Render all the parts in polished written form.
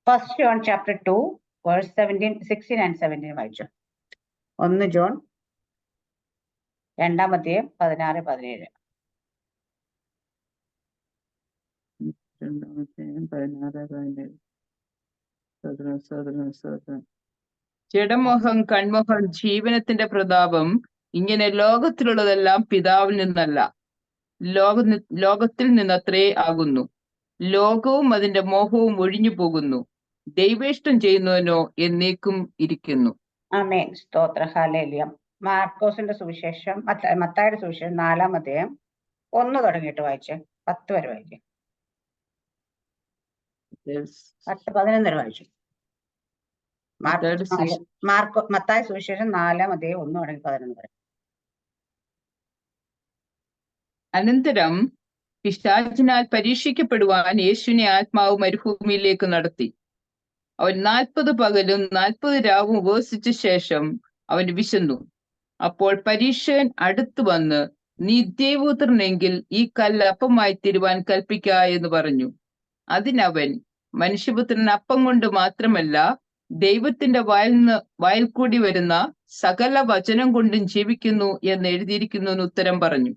First John chapter 2 verse 16 and 17 വായിച്ചു. 1 John 2-ാം 16-17. 2-ാം ജഡമോഹം കൺമോഹം ജീവനത്തിന്റെ പ്രതാപം ഇങ്ങനെ ലോകത്തിലുള്ളതെല്ലാം പിതാവിൽ നിന്നല്ല, ലോകത്തിൽ നിന്നത്രേ ആകുന്നു. ലോകവും അതിന്റെ മോഹവും ഒഴിഞ്ഞു പോകുന്നു, ദൈവേഷ്ടം ചെയ്യുന്നവനോ എന്നേക്കും ഇരിക്കുന്നു. ആമേൻ. സ്തോത്ര. ഹല്ലേലൂയ. മാർക്കോസിന്റെ സുവിശേഷം, മത്തായിയുടെ സുവിശേഷം 4-ാം അധ്യായം 1 തുടങ്ങിയിട്ട് വായിച്ച് 10 വരെ വായിക്കും. 10-11 വരെ വായിച്ചു. മത്തായി സുവിശേഷം 4-ാം അധ്യായം 1 തുടങ്ങി 11 വരെ. അനന്തരം പിശാചിനാൽ പരീക്ഷിക്കപ്പെടുവാൻ യേശുവിനെ ആത്മാവ് മരുഭൂമിയിലേക്ക് നടത്തി. അവൻ 40 പകലും 40 രാവും ഉപവസിച്ച ശേഷം അവന് വിശന്നു. അപ്പോൾ പരീക്ഷകൻ അടുത്തു വന്ന്, നീ ദൈവപുത്രനെങ്കിൽ ഈ കല്ല് അപ്പമായി തീരുവാൻ കൽപ്പിക്ക എന്ന് പറഞ്ഞു. അതിനവൻ, മനുഷ്യപുത്രൻ അപ്പം കൊണ്ട് മാത്രമല്ല, ദൈവത്തിന്റെ വായിൽ കൂടി വരുന്ന സകല വചനം കൊണ്ടും ജീവിക്കുന്നു എന്ന് എഴുതിയിരിക്കുന്നു എന്ന് ഉത്തരം പറഞ്ഞു.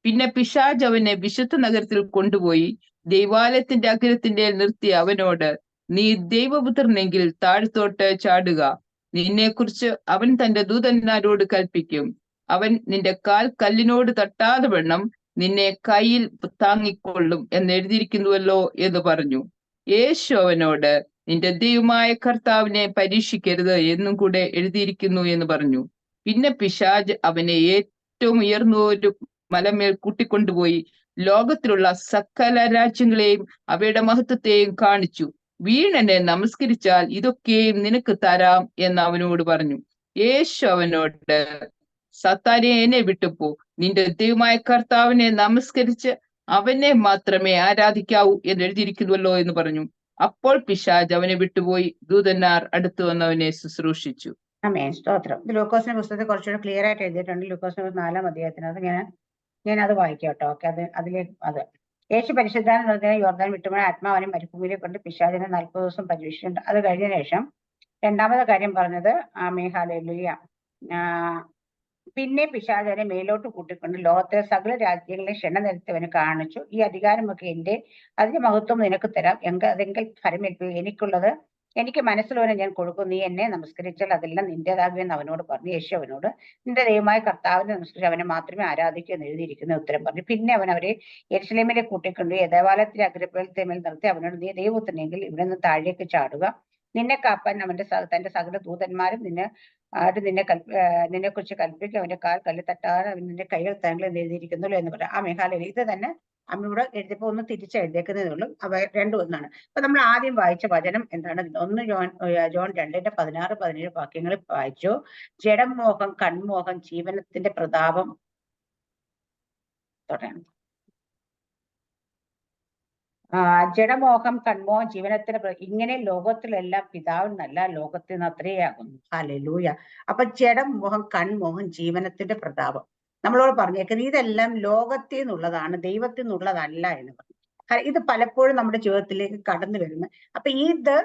പിന്നെ പിശാച് അവനെ വിശുദ്ധ നഗരത്തിൽ കൊണ്ടുപോയി ദൈവാലയത്തിന്റെ അഗ്രത്തിന്റെ നിർത്തി അവനോട്, നീ ദൈവപുത്രനെങ്കിൽ താഴത്തോട്ട് ചാടുക, നിന്നെക്കുറിച്ച് അവൻ തന്റെ ദൂതന്മാരോട് കൽപ്പിക്കും, അവൻ നിന്റെ കാൽ കല്ലിനോട് തട്ടാതെ വണ്ണം നിന്നെ കയ്യിൽ താങ്ങിക്കൊള്ളും എന്ന് എഴുതിയിരിക്കുന്നുവല്ലോ എന്ന് പറഞ്ഞു. യേശു അവനോട്, നിന്റെ ദൈവമായ കർത്താവിനെ പരീക്ഷിക്കരുത് എന്നും കൂടെ എഴുതിയിരിക്കുന്നു എന്ന് പറഞ്ഞു. പിന്നെ പിശാച് അവനെ ഏറ്റവും ഉയർന്ന ഒരു മലമേൽ കൂട്ടിക്കൊണ്ടുപോയി ലോകത്തിലുള്ള സകല രാജ്യങ്ങളെയും അവയുടെ മഹത്വത്തെയും കാണിച്ചു. വീണെന്നെ നമസ്കരിച്ചാൽ ഇതൊക്കെയും നിനക്ക് തരാം എന്ന് അവനോട് പറഞ്ഞു. യേശു അവനോട്, സത്താനെ, എന്നെ വിട്ടുപോ, നിന്റെ ദൈവമായ കർത്താവിനെ നമസ്കരിച്ച് അവനെ മാത്രമേ ആരാധിക്കാവൂ എന്ന് എഴുതിയിരിക്കുന്നുവല്ലോ എന്ന് പറഞ്ഞു. അപ്പോൾ പിശാച് അവനെ വിട്ടുപോയി ദൂതന്മാർ അടുത്തു വന്നവനെ ശുശ്രൂഷിച്ചു. ആമേൻ. സ്തോത്രം. ഇത് ലൂക്കോസിന്റെ പുസ്തകത്തിൽ കുറച്ചുകൂടെ ക്ലിയർ ആയിട്ട് എഴുതിയിട്ടുണ്ട്. ലൂക്കോസിന്റെ 4-ാം അധ്യായത്തിനകത്ത് ഞാൻ അത് വായിക്കാം കേട്ടോ. ഓക്കെ, അത് യേശു പരിശുദ്ധാത്മാവിൽ നിറഞ്ഞ യോർദാൻ വിട്ടുപോയ ആത്മാവിനെ മരുഭൂമിയിലെ കൊണ്ട് പിശാചിനെ 40 ദിവസം പരീക്ഷിച്ചിട്ടുണ്ട്. അത് കഴിഞ്ഞ ശേഷം രണ്ടാമത്തെ കാര്യം പറഞ്ഞത്, ആമേൻ, ഹല്ലേലൂയ, പിന്നെ പിശാചിനെ മേലോട്ട് കൂട്ടിക്കൊണ്ട് ലോകത്തിലെ സകല രാജ്യങ്ങളെ ക്ഷണ നിരത്തിയവന് കാണിച്ചു. ഈ അധികാരമൊക്കെ എന്റെ, അതിന്റെ മഹത്വം നിനക്ക് തരാം, അതെങ്കിൽ ഫലമേൽപ്പിക്കുക. എനിക്കുള്ളത് എനിക്ക് മനസ്സിലുള്ളവനെ ഞാൻ കൊടുക്കും. നീ എന്നെ നമസ്കരിച്ചാൽ അതെല്ലാം നിന്റേതാകുമെന്ന് അവനോട് പറഞ്ഞു. യേശു അവനോട്, നിന്റെ ദൈവമായ കർത്താവിനെ നമസ്കരിച്ച് അവനെ മാത്രമേ ആരാധിക്കൂ എന്ന് എഴുതിയിരിക്കുന്ന ഉത്തരം പറഞ്ഞു. പിന്നെ അവൻ അവരെ യെരുശലേമിലെ കൂട്ടിക്കൊണ്ട് ദേവാലയത്തിലെ അഗ്രപ്പലത്തെ മേൽ നിർത്തി അവനോട്, നീ ദൈവപുത്രനെങ്കിൽ ഇവിടെ നിന്ന് താഴേക്ക് ചാടുക, നിന്നെ കാപ്പാൻ തന്റെ സകല ദൂതന്മാരും നിന്നെ കുറിച്ച് കൽപ്പിക്കുക, അവന്റെ കാൽ കല്ല് തട്ടാതെ അവൻ നിന്റെ കൈകൾ താങ്കൾ എന്ന് എഴുതിയിരിക്കുന്നല്ലോ എന്ന് പറയാം. ആ മേഘാലയിൽ ഇത് തന്നെ അമ്മയോട് എഴുതിയപ്പോ ഒന്ന് തിരിച്ചെഴുതിയേക്കുന്നതേ ഉള്ളൂ. അവ രണ്ടും ഒന്നാണ്. അപ്പൊ നമ്മൾ ആദ്യം വായിച്ച വചനം എന്താണ്? 1 ജോൺ 2-16-17 വാക്യങ്ങളിൽ വായിച്ചു. ജഡമോഹം കൺമോഹം ജീവനത്തിന്റെ പ്രതാപം തുടങ്ങണം. ജഡമോഹം കൺമോഹം ജീവനത്തിന് ഇങ്ങനെ ലോകത്തിലെല്ലാം പിതാവിൽ നിന്നല്ല, ലോകത്തിൽ നിന്ന് അത്രയാകുന്നു. ഹല്ലേലൂയ. അപ്പൊ ജഡമോഹം കൺമോഹം ജീവനത്തിന്റെ പ്രതാപം നമ്മളോട് പറഞ്ഞേക്കുന്നത് ഇതെല്ലാം ലോകത്തിൽ നിന്നുള്ളതാണ്, ദൈവത്തിൽ നിന്നുള്ളതല്ല എന്ന് പറഞ്ഞു. ഇത് പലപ്പോഴും നമ്മുടെ ജീവിതത്തിലേക്ക് കടന്നു വരുന്നു. അപ്പൊ ഇത്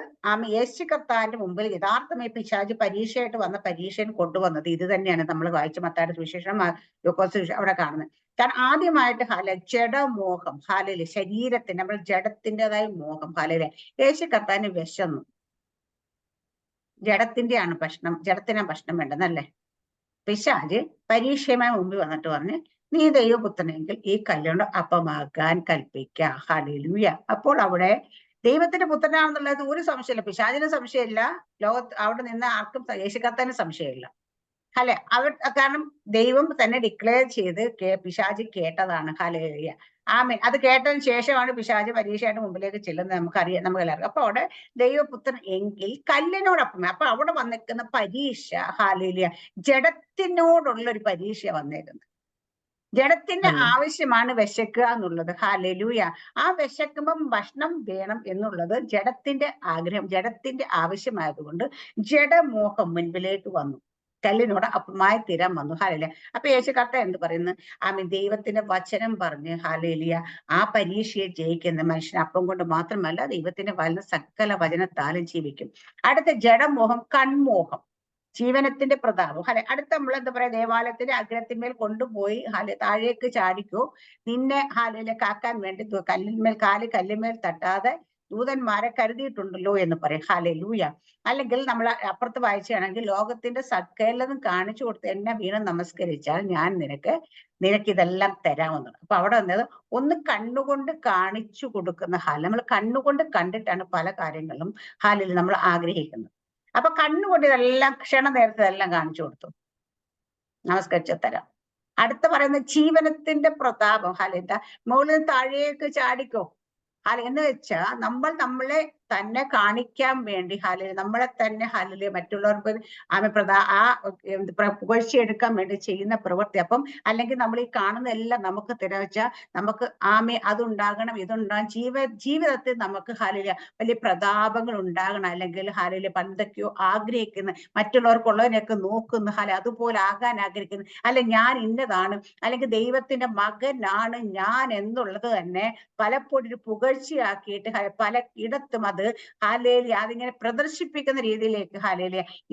യേശു കർത്താവിന്റെ മുമ്പിൽ യഥാർത്ഥമായി പിശാച് പരീക്ഷയായിട്ട് വന്ന പരീക്ഷയിൽ കൊണ്ടുവന്നത് ഇത് തന്നെയാണ്. നമ്മൾ വായിച്ച മത്തായിയുടെ സുവിശേഷം, ലൂക്കോസ് അവിടെ കാണുന്നത്. കാരണം ആദ്യമായിട്ട് ജഡമോഹം, ഹാലയില് ശരീരത്തിന്, നമ്മൾ ജഡത്തിൻ്റെതായ മോഹം, ഹാലയില് യേശു കർത്താവിന് വിശന്നു. ജഡത്തിന്റെയാണ് ഭക്ഷണം, ജഡത്തിനാണ് ഭക്ഷണം വേണ്ടെന്നല്ലേ. പിശാച് പരീക്ഷയുമായി മുമ്പിൽ വന്നിട്ട് പറഞ്ഞ്, നീ ദൈവപുത്രനെങ്കിൽ ഈ കല്ലുകൊണ്ട് അപ്പമാകാൻ കൽപ്പിക്ക. ഹല്ലേലൂയ. അപ്പോൾ അവിടെ ദൈവത്തിന്റെ പുത്രനാണെന്നുള്ളത് ഒരു സംശയമില്ല, പിശാചിന് സംശയമില്ല, അവിടെ നിന്ന് ആർക്കും യേശു കർത്താവിന് സംശയമില്ല. അല്ലെ, കാരണം ദൈവം തന്നെ ഡിക്ലെയർ ചെയ്ത് പിശാച് കേട്ടതാണ്. ഹല്ലേലൂയ. ആമേൻ. അത് കേട്ടതിന് ശേഷമാണ് പിശാച് പരീക്ഷയുടെ മുമ്പിലേക്ക് ചെല്ലുന്നത്. നമുക്കറിയാം, നമുക്ക് എല്ലാവർക്കും. അപ്പൊ അവിടെ ദൈവപുത്രൻ എങ്കിൽ കല്ലിനോടൊപ്പം, അപ്പൊ അവിടെ വന്നിരിക്കുന്ന പരീക്ഷ, ഹല്ലേലൂയ, ജഡത്തിനോടുള്ള ഒരു പരീക്ഷ വന്നേക്കുന്നത്. ജഡത്തിന്റെ ആവശ്യമാണ് വിശക്കുക എന്നുള്ളത്. ഹല്ലേലൂയ. ആ വിശക്കുമ്പം ഭക്ഷണം വേണം എന്നുള്ളത് ജഡത്തിന്റെ ആഗ്രഹം, ജഡത്തിന്റെ ആവശ്യമായതുകൊണ്ട് ജഡമോഹം മുൻപിലേക്ക് വന്നു. കല്ലിനോട് അപ്പമായി തീരാൻ വന്നു. ഹാലേലിയ. അപ്പൊ യേശു കർത്താവ് എന്ത് പറയുന്നു? ദൈവത്തിന്റെ വചനം പറഞ്ഞ് ഹാലേലിയ ആ പരീക്ഷയെ ജയിക്കുന്ന മനുഷ്യൻ അപ്പം കൊണ്ട് മാത്രമല്ല ദൈവത്തിന്റെ വരുന്ന സകല വചനത്താലും ജീവിക്കും. അടുത്ത ജഡമോഹം, കൺമോഹം, ജീവനത്തിന്റെ പ്രതാപം. അടുത്ത നമ്മൾ എന്താ പറയാ, ദേവാലയത്തിന്റെ അഗ്രത്തിന്മേൽ കൊണ്ടുപോയി താഴേക്ക് ചാടിക്കോ, നിന്നെ കാക്കാൻ വേണ്ടി കല്ലിന്മേൽ തട്ടാതെ ദൂതന്മാരെ കരുതിയിട്ടുണ്ടല്ലോ എന്ന് പറയും. ഹല്ലേലൂയ. അല്ലെങ്കിൽ നമ്മൾ അപ്പുറത്ത് വായിച്ചാണെങ്കിൽ ലോകത്തിന്റെ സകലതും കാണിച്ചു കൊടുത്ത് എന്നെ വീണ് നമസ്കരിച്ചാൽ ഞാൻ നിനക്കിതെല്ലാം തരാമെന്നത്. അപ്പൊ അവിടെ വന്നത് ഒന്ന് കണ്ണുകൊണ്ട് കാണിച്ചു കൊടുക്കുന്ന നമ്മൾ കണ്ണുകൊണ്ട് കണ്ടിട്ടാണ് പല കാര്യങ്ങളും നമ്മൾ ആഗ്രഹിക്കുന്നത്. അപ്പൊ കണ്ണുകൊണ്ട് ഇതെല്ലാം നേരത്തെ ഇതെല്ലാം കാണിച്ചു കൊടുത്തു, നമസ്കരിച്ച തരാം. അടുത്ത പറയുന്ന ജീവനത്തിന്റെ പ്രതാപം. എന്താ? മുകളിൽ താഴേക്ക് ചാടിക്കോ. എന്ന് വെച്ചാ നമ്മളെ തന്നെ കാണിക്കാൻ വേണ്ടി നമ്മളെ തന്നെ മറ്റുള്ളവർക്ക് പുകഴ്ചയെടുക്കാൻ വേണ്ടി ചെയ്യുന്ന പ്രവൃത്തി. അപ്പം അല്ലെങ്കിൽ നമ്മൾ ഈ കാണുന്ന എല്ലാം നമുക്ക് തരാ വെച്ചാൽ നമുക്ക് അതുണ്ടാകണം, ഇതുണ്ടാകണം. ജീവിതത്തിൽ നമുക്ക് വലിയ പ്രതാപങ്ങൾ ഉണ്ടാകണം, അല്ലെങ്കിൽ പന്തൊക്കെയോ ആഗ്രഹിക്കുന്ന, മറ്റുള്ളവർക്കുള്ളതിനൊക്കെ നോക്കുന്ന അതുപോലെ ആകാൻ ആഗ്രഹിക്കുന്നു, അല്ലെ ഞാൻ ഇന്നതാണ്, അല്ലെങ്കിൽ ദൈവത്തിന്റെ മകനാണ് ഞാൻ എന്നുള്ളത് തന്നെ പലപ്പോഴും ഒരു പുകഴ്ചയാക്കിയിട്ട് പല ഇടത്തും അത് അതിങ്ങനെ പ്രദർശിപ്പിക്കുന്ന രീതിയിലേക്ക്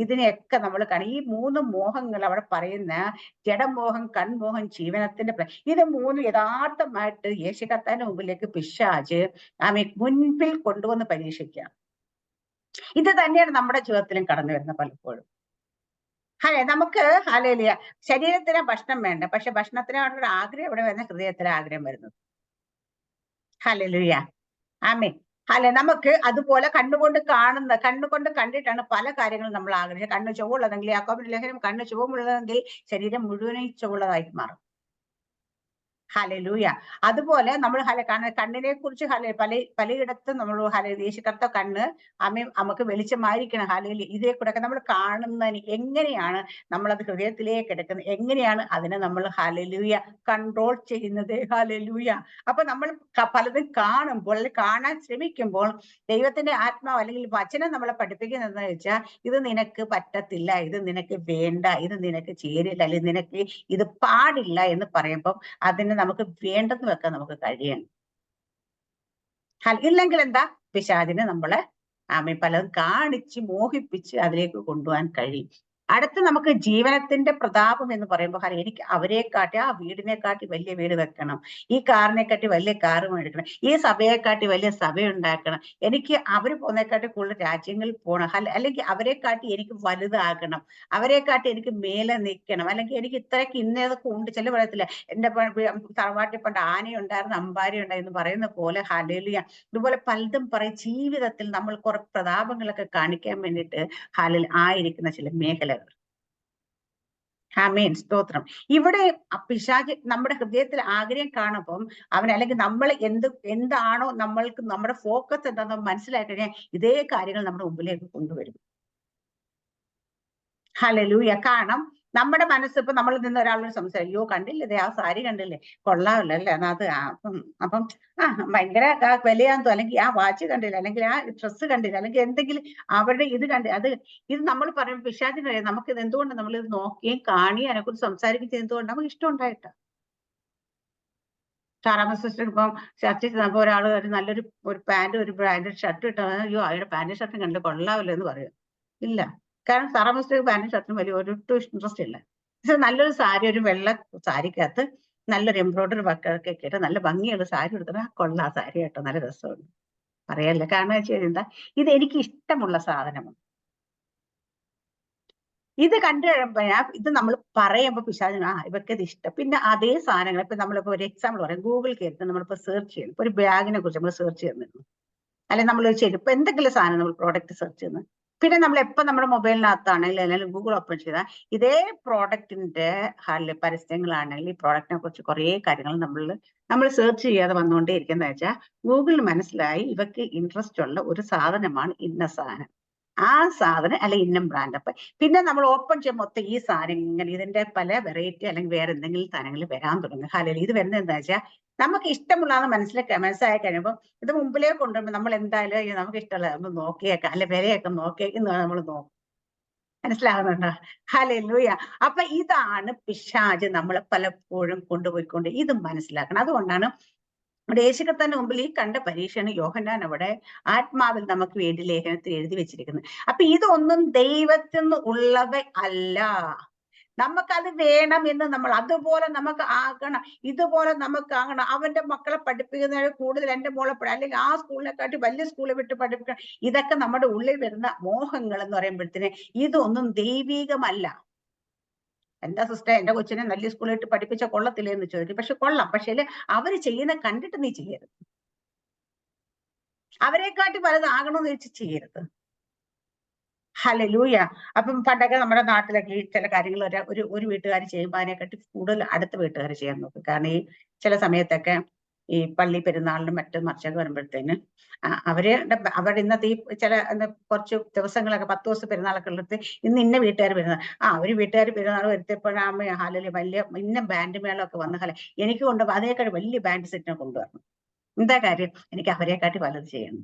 ഇതിനെയൊക്കെ നമ്മൾ കാണും. ഈ 3 മോഹങ്ങൾ അവിടെ പറയുന്ന ജഡമോഹം, കൺമോഹം, ജീവനത്തിന്റെ ഇത് 3 യഥാർത്ഥമായിട്ട് യേശു കർത്താവിന്റെ മുമ്പിലേക്ക് പിശാച് മുൻപിൽ കൊണ്ടുവന്ന് പരീക്ഷിക്കാം. ഇത് തന്നെയാണ് നമ്മുടെ ജീവിതത്തിലും കടന്നു വരുന്നത് പലപ്പോഴും. നമുക്ക് ശരീരത്തിന് ഭക്ഷണം വേണ്ട, പക്ഷെ ഭക്ഷണത്തിനോടൊരു ആഗ്രഹം ഇവിടെ വരുന്ന ഹൃദയത്തിലെ ആഗ്രഹം വരുന്നത്. ഹല്ലേലൂയ. ആമേൻ. നമുക്ക് അതുപോലെ കണ്ണുകൊണ്ട് കണ്ടിട്ടാണ് പല കാര്യങ്ങളും നമ്മൾ ആഗ്രഹിച്ചത്. കണ്ണ് ചുവള്ളതെങ്കിൽ യാക്കോബിന്റെ ലേഖനം കണ്ണ് ചുവമുള്ളതെങ്കിൽ ശരീരം മുഴുവനും ചുവള്ളതായിട്ട് മാറും. ഹല്ലേലൂയ. അതുപോലെ നമ്മൾ കണ്ണിനെ കുറിച്ച് പലയിടത്തും നമ്മൾ യേശു കർത്താവ് കണ്ണ് നമുക്ക് വെളിച്ചമായിരിക്കണം. ഇതേ കൂടെ നമ്മൾ കാണുന്നതിന് എങ്ങനെയാണ് നമ്മളത് ഹൃദയത്തിലേക്ക് എടുക്കുന്നത്, എങ്ങനെയാണ് അതിനെ നമ്മൾ ഹല്ലേലൂയ കൺട്രോൾ ചെയ്യുന്നത്. ഹല്ലേലൂയ. അപ്പൊ നമ്മൾ പലതും കാണുമ്പോൾ, കാണാൻ ശ്രമിക്കുമ്പോൾ ദൈവത്തിന്റെ ആത്മാവ് അല്ലെങ്കിൽ വചനം നമ്മളെ പഠിപ്പിക്കുന്നതെന്ന് വെച്ചാൽ ഇത് നിനക്ക് പറ്റത്തില്ല, ഇത് നിനക്ക് വേണ്ട, ഇത് നിനക്ക് ചേരില്ല, അല്ലെങ്കിൽ നിനക്ക് ഇത് പാടില്ല എന്ന് പറയുമ്പോൾ അതിന് നമുക്ക് വേണ്ടെന്ന് വെക്കാൻ നമുക്ക് കഴിയണം. ഇല്ലെങ്കിൽ എന്താ, പിശാചിനെ നമ്മളെ പലതും കാണിച്ച് മോഹിപ്പിച്ച് അതിലേക്ക് കൊണ്ടുപോകാൻ കഴിയും. അടുത്ത് നമുക്ക് ജീവനത്തിന്റെ പ്രതാപം എന്ന് പറയുമ്പോൾ എനിക്ക് അവരെക്കാട്ടി ആ വീടിനെക്കാട്ടി വലിയ വീട് വെക്കണം, ഈ കാറിനെക്കാട്ടി വലിയ കാറ് മേടിക്കണം, ഈ സഭയെക്കാട്ടി വലിയ സഭ ഉണ്ടാക്കണം, എനിക്ക് അവർ പോകുന്നതിനെക്കാട്ടി കൂടുതൽ രാജ്യങ്ങളിൽ പോകണം, അല്ലെങ്കിൽ അവരെക്കാട്ടി എനിക്ക് വലുതാകണം, അവരെക്കാട്ടി എനിക്ക് മേലെ നിൽക്കണം, അല്ലെങ്കിൽ എനിക്ക് ഇത്രയ്ക്ക് ഇന്നതൊക്കെ ഉണ്ട്. ചില പറയത്തില്ല എന്റെ തറവാട്ടിൽ പണ്ട് ആനയുണ്ടായിരുന്നു, അമ്പാരി ഉണ്ടായിരുന്നു പറയുന്ന പോലെ. ഹല്ലേലൂയ. ഇതുപോലെ പലതും പറയും. ജീവിതത്തിൽ നമ്മൾ കുറെ പ്രതാപങ്ങളൊക്കെ കാണിക്കാൻ വേണ്ടിയിട്ട് ആയിരിക്കുന്ന ചില മേഖലകൾ. ആമേൻ. സ്തോത്രം. ഇവിടെ പിശാച് നമ്മുടെ ഹൃദയത്തിൽ ആഗ്രഹം കാണുമ്പം അല്ലെങ്കിൽ നമ്മൾ എന്താണോ നമ്മൾക്ക് നമ്മുടെ ഫോക്കസ് എന്താണെന്ന് മനസ്സിലാക്കി കഴിഞ്ഞാൽ ഇതേ കാര്യങ്ങൾ നമ്മുടെ മുമ്പിലേക്ക് കൊണ്ടുവരും. ഹല്ലേലൂയ. കാരണം നമ്മുടെ മനസ്സ് ഇപ്പൊ നമ്മൾ നിന്ന് ഒരാളോട് സംസാരിക്കും, അയ്യോ കണ്ടില്ലേ ആ സാരി കണ്ടില്ലേ, കൊള്ളാമല്ലോ അല്ലേ, അത് അപ്പം ഭയങ്കര വിലയാന്തോ, അല്ലെങ്കിൽ ആ വാച്ച് കണ്ടില്ല, അല്ലെങ്കിൽ ആ ഡ്രസ്സ് കണ്ടില്ല, അല്ലെങ്കിൽ എന്തെങ്കിലും അവരുടെ ഇത് ഇത് നമ്മൾ പറയും പിശാചിന് നമുക്ക് ഇത് എന്തുകൊണ്ട് നമ്മൾ ഇത് നോക്കുകയും കാണുകയും അതിനെക്കുറിച്ച് സംസാരിക്കുകയും എന്തുകൊണ്ട് നമുക്ക് ഇഷ്ടം ഉണ്ടായിട്ടാ. സാറാമ്മ സിസ്റ്റർ ഇപ്പം ചർച്ച ചെയ്തപ്പോ ഒരാൾ നല്ലൊരു പാന്റ്, ഒരു ബ്രാൻഡഡ് ഷർട്ട് ഇട്ടാൽ അയ്യോ അയാളുടെ പാന്റ് ഷർട്ടും കണ്ട് കൊള്ളാമല്ലോ എന്ന് പറയും. ഇല്ല, കാരണം സാറാമ്മ സിസ്റ്റർ പാന്റ് ഷർട്ടിന് വലിയ ഒരിട്ടും ഇൻട്രസ്റ്റ് ഇല്ല. പക്ഷെ നല്ലൊരു സാരി, ഒരു വെള്ള സാരിക്കകത്ത് നല്ലൊരു എംബ്രോയിഡറി വർക്കൊക്കെ ഇട്ട് നല്ല ഭംഗിയുള്ള സാരി എടുത്താൽ കൊള്ളാം, സാരി കേട്ടോ നല്ല രസമുണ്ട് പറയല്ലേ. കാരണം വെച്ചാൽ എന്താ, ഇത് എനിക്ക് ഇഷ്ടമുള്ള സാധനമാണ്. ഇത് കണ്ടു കഴിയുമ്പോഴാ ഇത് നമ്മൾ പറയുമ്പോൾ പിശാചിന് ഇവർക്ക് ഇത് ഇഷ്ടം. പിന്നെ അതേ സാധനങ്ങൾ ഇപ്പൊ നമ്മളിപ്പോ ഒരു എക്സാമ്പിൾ പറയാം, ഗൂഗിൾ കയറി നമ്മളിപ്പോ സെർച്ച് ചെയ്യുന്നു, ഇപ്പൊ ഒരു ബാഗിനെ കുറിച്ച് നമ്മൾ സെർച്ച് ചെയ്യുന്നു, അല്ലെങ്കിൽ നമ്മളൊരു ചെരുപ്പ് എന്തെങ്കിലും സാധനം നമ്മൾ പ്രോഡക്റ്റ് സെർച്ച് ചെയ്യുന്നു. പിന്നെ നമ്മൾ എപ്പോൾ നമ്മുടെ മൊബൈലിനകത്താണെങ്കിൽ അല്ലെങ്കിൽ ഗൂഗിൾ ഓപ്പൺ ചെയ്താൽ ഇതേ പ്രോഡക്റ്റിന്റെ പരസ്യങ്ങളാണെങ്കിൽ ഈ പ്രോഡക്റ്റിനെ കുറിച്ച് കുറേ കാര്യങ്ങൾ നമ്മൾ സെർച്ച് ചെയ്യാതെ വന്നുകൊണ്ടേ ഇരിക്കുന്നത് വെച്ചാൽ ഗൂഗിളിന് മനസ്സിലായി ഇവർക്ക് ഇൻട്രസ്റ്റ് ഉള്ള ഒരു സാധനമാണ് ഇന്ന സാധനം, ആ സാധനം അല്ലെ ഇന്നും ബ്രാൻഡ്. അപ്പൊ പിന്നെ നമ്മൾ ഓപ്പൺ ചെയ്യുമ്പോൾ മൊത്തം ഈ സാധനം ഇങ്ങനെ ഇതിന്റെ പല വെറൈറ്റി അല്ലെങ്കിൽ വേറെ എന്തെങ്കിലും സാധനങ്ങൾ വരാൻ തുടങ്ങും. ഇത് വരുന്നത് എന്താ വെച്ചാൽ നമുക്ക് ഇഷ്ടമുള്ളതെന്ന് മനസ്സിലായി കഴിയുമ്പോൾ ഇത് മുമ്പിലേക്ക് കൊണ്ടുവരുമ്പോൾ നമ്മൾ എന്തായാലും നമുക്ക് ഇഷ്ടമുള്ള നമ്മൾ നോക്കിയേക്കാം, അല്ലെ വിലയൊക്കെ നോക്കിയേക്കും നമ്മൾ നോക്കും. മനസ്സിലാകുന്നുണ്ടോ? ഹല്ലേലൂയ. അപ്പൊ ഇതാണ് പിശാച് നമ്മളെ പലപ്പോഴും കൊണ്ടുപോയിക്കൊണ്ട്, ഇത് മനസ്സിലാക്കണം. അതുകൊണ്ടാണ് അവിടെ യേശുക്രിസ്തുവിന്റെ മുമ്പിൽ ഈ കണ്ട പരീക്ഷയാണ് യോഹന്നാൻ അവിടെ ആത്മാവിൽ നമുക്ക് വേണ്ടി ലേഖനത്തിൽ എഴുതി വെച്ചിരിക്കുന്നത്. അപ്പൊ ഇതൊന്നും ദൈവത്തിൽ നിന്ന് ഉള്ളവ അല്ല. നമുക്കത് വേണം എന്ന് നമ്മൾ അതുപോലെ നമുക്ക് ആകണം, ഇതുപോലെ നമുക്ക് ആകണം. അവന്റെ മക്കളെ പഠിപ്പിക്കുന്നതിന് കൂടുതൽ എന്റെ മോളെ അല്ലെങ്കിൽ ആ സ്കൂളിനെക്കാട്ടി വലിയ സ്കൂളിൽ വിട്ട് പഠിപ്പിക്കണം. ഇതൊക്കെ നമ്മുടെ ഉള്ളിൽ വരുന്ന മോഹങ്ങൾ എന്ന് പറയുമ്പോഴത്തേന് ഇതൊന്നും ദൈവീകമല്ല. എന്താ സിസ്റ്റർ, എന്റെ കൊച്ചിനെ നല്ല സ്കൂളിൽ പഠിപ്പിച്ച കൊള്ളത്തില്ലേ എന്ന് ചോദിക്കും. പക്ഷെ കൊള്ളാം, പക്ഷേ അവര് ചെയ്യുന്ന കണ്ടിട്ട് നീ ചെയ്യരുത്. അവരെക്കാട്ടി പലതാകണമെന്ന് വെച്ച് ചെയ്യരുത്. ഹല്ലേലൂയ. അപ്പം പണ്ടൊക്കെ നമ്മുടെ നാട്ടിലൊക്കെ ഈ ചില കാര്യങ്ങൾ ഒരു വീട്ടുകാർ ചെയ്യുമ്പോൾ അതിനെക്കാട്ടി കൂടുതൽ അടുത്ത വീട്ടുകാർ ചെയ്യാൻ നോക്കും. കാരണം ഈ ചില സമയത്തൊക്കെ ഈ പള്ളി പെരുന്നാളിനും മറ്റും മറിച്ചൊക്കെ വരുമ്പോഴത്തേന് അവരുടെ ഇന്നത്തെ ഈ ചില കുറച്ച് ദിവസങ്ങളൊക്കെ 10 ദിവസം പെരുന്നാളൊക്കെ ഉള്ളത് ഇന്ന് ഇന്ന വീട്ടുകാർ പെരുന്നാൾ, ഒരു വീട്ടുകാർ പെരുന്നാൾ വരുത്തിയപ്പോഴാകുമ്പോ ഹാലില് വലിയ ഇന്ന ബാൻഡ് മേളമൊക്കെ വന്ന ഹാല എനിക്ക് കൊണ്ടുപോകും, അതേക്കാട്ടി വലിയ ബാൻഡ് സെറ്റിനെ കൊണ്ടുവരണം. എന്താ കാര്യം? എനിക്ക് അവരെക്കാട്ടി പലത് ചെയ്യണം.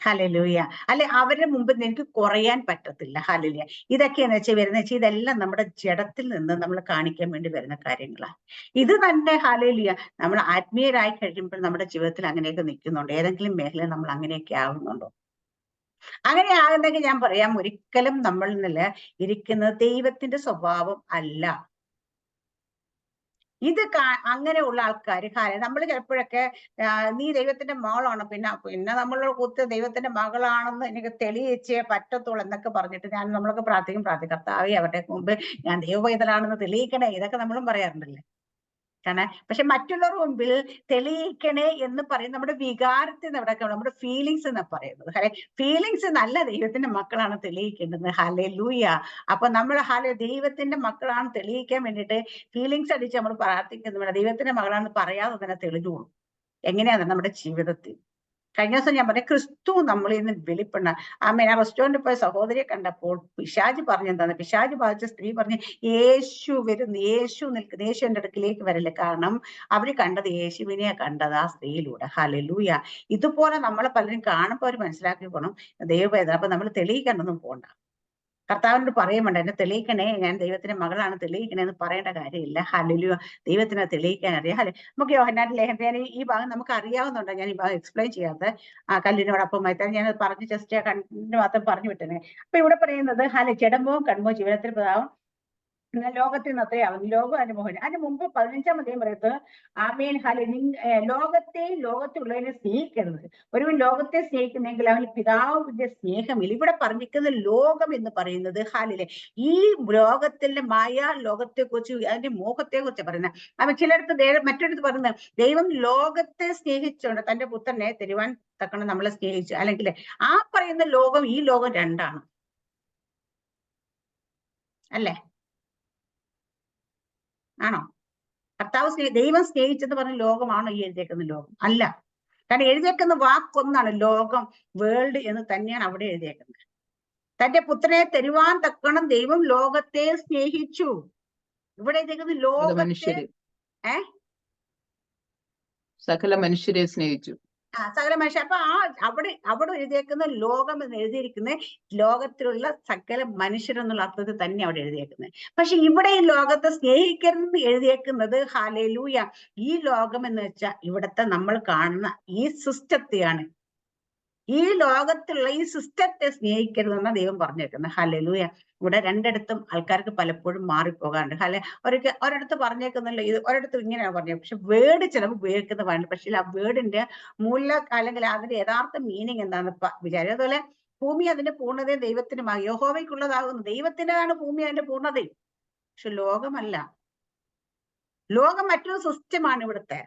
ഹല്ലേലൂയ. അല്ലെ അവരുടെ മുമ്പിൽ എനിക്ക് കുറയാൻ പറ്റത്തില്ല. ഹല്ലേലൂയ. ഇതൊക്കെയെന്ന് വെച്ചാൽ ഇതെല്ലാം നമ്മുടെ ജഡത്തിൽ നിന്ന് നമ്മൾ കാണിക്കാൻ വേണ്ടി വരുന്ന കാര്യങ്ങളാണ്. ഇത് തന്നെ ഹല്ലേലൂയ നമ്മൾ ആത്മീയരായി കഴിയുമ്പോൾ നമ്മുടെ ജീവിതത്തിൽ അങ്ങനെയൊക്കെ നിൽക്കുന്നുണ്ടോ? ഏതെങ്കിലും മേഖല നമ്മൾ അങ്ങനെയൊക്കെ ആകുന്നുണ്ടോ? അങ്ങനെ ആകുന്നെങ്കിൽ ഞാൻ പറയാം, ഒരിക്കലും നമ്മളിൽ ഇരിക്കുന്നത് ദൈവത്തിന്റെ സ്വഭാവം അല്ല. ഇത് അങ്ങനെയുള്ള ആൾക്കാർ നമ്മൾ ചിലപ്പോഴൊക്കെ നീ ദൈവത്തിന്റെ മകളാണ്, പിന്നെ നമ്മളോട് കൂത്ത് ദൈവത്തിന്റെ മകളാണെന്ന് എനിക്ക് തെളിയിച്ചേ പറ്റത്തുള്ളൂ എന്നൊക്കെ പറഞ്ഞിട്ട് നമ്മളൊക്കെ പ്രാർത്ഥിക്കും കർത്താവേ അവരുടെ മുമ്പ് ഞാൻ ദൈവപൈതലാണെന്ന് തെളിയിക്കണേ, ഇതൊക്കെ നമ്മളും പറയാറുണ്ടല്ലേ. കാരണം പക്ഷെ മറ്റുള്ളവരുടെ മുമ്പിൽ തെളിയിക്കണേ എന്ന് പറയും നമ്മുടെ വികാരത്തിൽ നിന്ന് നമ്മുടെ ഫീലിങ്സ് എന്നാ പറയുന്നത്. ഫീലിങ്സ് നല്ല ദൈവത്തിന്റെ മക്കളാണ് തെളിയിക്കേണ്ടത്. ഹല്ലേലൂയ. അപ്പൊ നമ്മൾ ദൈവത്തിന്റെ മക്കളാണ് തെളിയിക്കാൻ വേണ്ടിയിട്ട് ഫീലിങ്സ് അടിച്ച് നമ്മൾ പ്രാർത്ഥിക്കുന്നില്ല. ദൈവത്തിന്റെ മകളാണെന്ന് പറയാതെ തന്നെ തെളിഞ്ഞോളും. എങ്ങനെയാണ് നമ്മുടെ ജീവിതത്തിൽ. കഴിഞ്ഞ ദിവസം ഞാൻ പറഞ്ഞ ക്രിസ്തു നമ്മളിൽ നിന്ന് വെളിപ്പെട. ആ റെസ്റ്റോറന്റിൽ പോയ സഹോദരിയെ കണ്ടപ്പോൾ പിശാച് പറഞ്ഞെന്താണ്, പിശാച് ബാധിച്ച സ്ത്രീ പറഞ്ഞ് യേശു വരുന്നു, യേശു നിൽക്കുന്നു, യേശു എന്റെ അടുക്കിലേക്ക് വരല്ലേ. കാരണം അവര് കണ്ടത് യേശുവിനെയാ കണ്ടത് ആ സ്ത്രീയിലൂടെ. ഹല്ലേലൂയ. ഇതുപോലെ നമ്മളെ പലരും കാണുമ്പോൾ അവർ മനസ്സിലാക്കി പോകണം ദൈവവേദന. അപ്പൊ നമ്മൾ തെളിയിക്കാനൊന്നും പോകണ്ട. കർത്താവിനോട് പറയുമുണ്ട്, എന്നെ തെളിയിക്കണേ, ഞാൻ ദൈവത്തിന്റെ മകളാണ്, തെളിയിക്കണേ എന്ന് പറയേണ്ട കാര്യമില്ല. ഹല്ലേലൂയ. ദൈവത്തിനെ തെളിയിക്കാൻ അറിയാം. നമുക്ക് യോഹന്നാന്റെ ലേഖനത്തിൽ ഈ ഭാഗം നമുക്ക് അറിയാവുന്നുണ്ട്, ഞാൻ ഈ ഭാഗം എക്സ്പ്ലെയിൻ ചെയ്യാത്ത കല്ലിനോടൊപ്പം ഞാൻ പറഞ്ഞ് ജസ്റ്റ് കണ്ണിന് മാത്രം പറഞ്ഞു വിട്ടേ. അപ്പൊ ഇവിടെ പറയുന്നത് ജഡമോ കൺമോ ജീവിതത്തിൽ പ്രതാപം ലോകത്തിൽ നിന്ന് അത്രയാവും, ലോകം അതിന്റെ മോഹൻ. അതിന് മുമ്പ് 15-ാം അധ്യായം പറയുന്നത് ആമേൻ ലോകത്തെയും ലോകത്തിലുള്ളതിനെ സ്നേഹിക്കരുത്. ഒരുവൻ ലോകത്തെ സ്നേഹിക്കുന്നെങ്കിൽ അവന് പിതാവിന്റെ സ്നേഹമില്ല. ഇവിടെ പറഞ്ഞിരിക്കുന്ന ലോകം എന്ന് പറയുന്നത് ഈ ലോകത്തിന്റെ ലോകത്തെ കുറിച്ച് അതിന്റെ മോഹത്തെ കുറിച്ച് പറയുന്നത്. അപ്പൊ ചിലടത്ത് മറ്റൊരിടത്ത് പറയുന്നത് ദൈവം ലോകത്തെ സ്നേഹിച്ചുകൊണ്ട് തന്റെ പുത്രനെ തരുവാൻ തക്കണം നമ്മളെ സ്നേഹിച്ചു. അല്ലെങ്കിൽ ആ പറയുന്ന ലോകം ഈ ലോകം രണ്ടാണ് അല്ലേ? ആണോ? കർത്താവ് ദൈവം സ്നേഹിച്ചെന്ന് പറഞ്ഞ ലോകമാണോ ഈ എഴുതിയേക്കുന്ന ലോകം? അല്ല. കാരണം എഴുതിയേക്കുന്ന വാക്കൊന്നാണ്, ലോകം, വേൾഡ് എന്ന് തന്നെയാണ് അവിടെ എഴുതിയേക്കുന്നത്. തന്റെ പുത്രനെ തരുവാൻ തക്കണം ദൈവം ലോകത്തെ സ്നേഹിച്ചു. ഇവിടെ എഴുതിയേക്കുന്നത് ലോകത്തെ സകല മനുഷ്യരെ സ്നേഹിച്ചു. സകല മനുഷ്യ. അപ്പൊ അവിടെ എഴുതിയേക്കുന്ന ലോകം എന്ന് എഴുതിയിരിക്കുന്നത് ലോകത്തിലുള്ള സകല മനുഷ്യരെന്നുള്ള അർത്ഥത്തിൽ തന്നെ അവിടെ എഴുതിയേക്കുന്നത്. പക്ഷെ ഇവിടെ ഈ ലോകത്തെ സ്നേഹിക്കരുതെന്ന് എഴുതിയേക്കുന്നത് ഹല്ലേലൂയ ഈ ലോകം എന്ന് വെച്ചാൽ ഇവിടത്തെ നമ്മൾ കാണുന്ന ഈ സിസ്റ്റത്തെയാണ്. ഈ ലോകത്തിലുള്ള ഈ സിസ്റ്റത്തെ സ്നേഹിക്കരുതെന്ന ദൈവം പറഞ്ഞേക്കുന്നത്. ഹല്ലേലൂയ. ഇവിടെ രണ്ടിടത്തും ആൾക്കാർക്ക് പലപ്പോഴും മാറിപ്പോകാറുണ്ട്. ഒരിടത്ത് പറഞ്ഞേക്കുന്നല്ലോ, ഇത് ഒരിടത്ത് ഇങ്ങനെയാണ് പറഞ്ഞത്. പക്ഷെ വേർഡ് ചിലവ് ഉപയോഗിക്കുന്ന പാടില്ല. പക്ഷെ ആ വേർഡിന്റെ അല്ലെങ്കിൽ അതിന്റെ യഥാർത്ഥ മീനിങ് എന്താണെന്ന് വിചാരിക്കും. അതുപോലെ ഭൂമി അതിന്റെ പൂർണ്ണതയും ദൈവത്തിനുമായി, യഹോവയ്ക്കുള്ളതാകുന്നു. ദൈവത്തിൻ്റെതാണ് ഭൂമി അതിന്റെ പൂർണ്ണതയും. പക്ഷെ ലോകമല്ല. ലോകം മറ്റൊരു സിസ്റ്റമാണ് ഇവിടുത്തെ.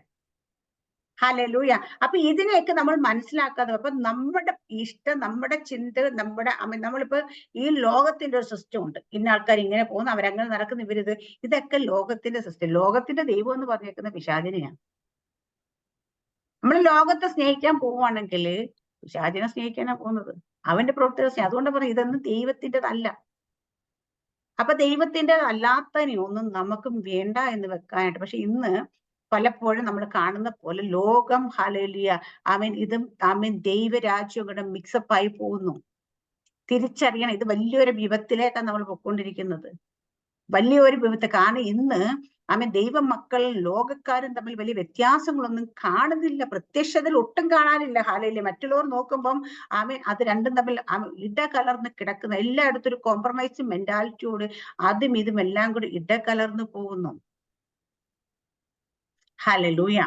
ഹല്ലേലൂയ. അപ്പൊ ഇതിനെയൊക്കെ നമ്മൾ മനസ്സിലാക്കാതെ, അപ്പൊ നമ്മുടെ ഇഷ്ടം, നമ്മുടെ ചിന്ത, നമ്മളിപ്പോ ഈ ലോകത്തിന്റെ ഒരു സിസ്റ്റം ഉണ്ട്. ഇന്ന ആൾക്കാർ ഇങ്ങനെ പോകുന്നു, അവരങ്ങനെ നടക്കുന്ന, ഇതൊക്കെ ലോകത്തിന്റെ സിസ്റ്റം. ലോകത്തിന്റെ ദൈവം എന്ന് പറഞ്ഞേക്കുന്ന പിശാചിനെയാണ്. നമ്മൾ ലോകത്തെ സ്നേഹിക്കാൻ പോവുകയാണെങ്കിൽ പിശാചിനെ സ്നേഹിക്കാനാ പോകുന്നത്, അവന്റെ പ്രവൃത്തികൾ സ്നേഹം. അതുകൊണ്ട് പറയും ഇതൊന്നും ദൈവത്തിൻ്റെതല്ല. അപ്പൊ ദൈവത്തിന്റെ അല്ലാത്തതിനെ ഒന്നും നമുക്കും വേണ്ട എന്ന് വെക്കാനായിട്ട്. പക്ഷെ ഇന്ന് പലപ്പോഴും നമ്മൾ കാണുന്ന പോലെ ലോകം ഹല്ലേലൂയ ദൈവരാജ്യം കൂടെ മിക്സപ്പ് ആയി പോകുന്നു. തിരിച്ചറിയണം. ഇത് വലിയൊരു വിപത്തിലേക്കാണ് നമ്മൾ പൊയ്ക്കൊണ്ടിരിക്കുന്നത്. വലിയൊരു വിപത്ത്. കാരണം ഇന്ന് ദൈവ മക്കളും ലോകക്കാരും തമ്മിൽ വലിയ വ്യത്യാസങ്ങളൊന്നും കാണുന്നില്ല, പ്രത്യക്ഷത്തിൽ ഒട്ടും കാണാനില്ല. ഹാലയിലെ മറ്റുള്ളവർ നോക്കുമ്പം അത് രണ്ടും തമ്മിൽ ഇടകലർന്ന് കിടക്കുന്ന, എല്ലായിടത്തും ഒരു കോംപ്രമൈസ് മെന്റാലിറ്റിയോട് അതും ഇതും എല്ലാം കൂടി ഇടകലർന്ന് പോകുന്നു. ഹല്ലേലൂയ.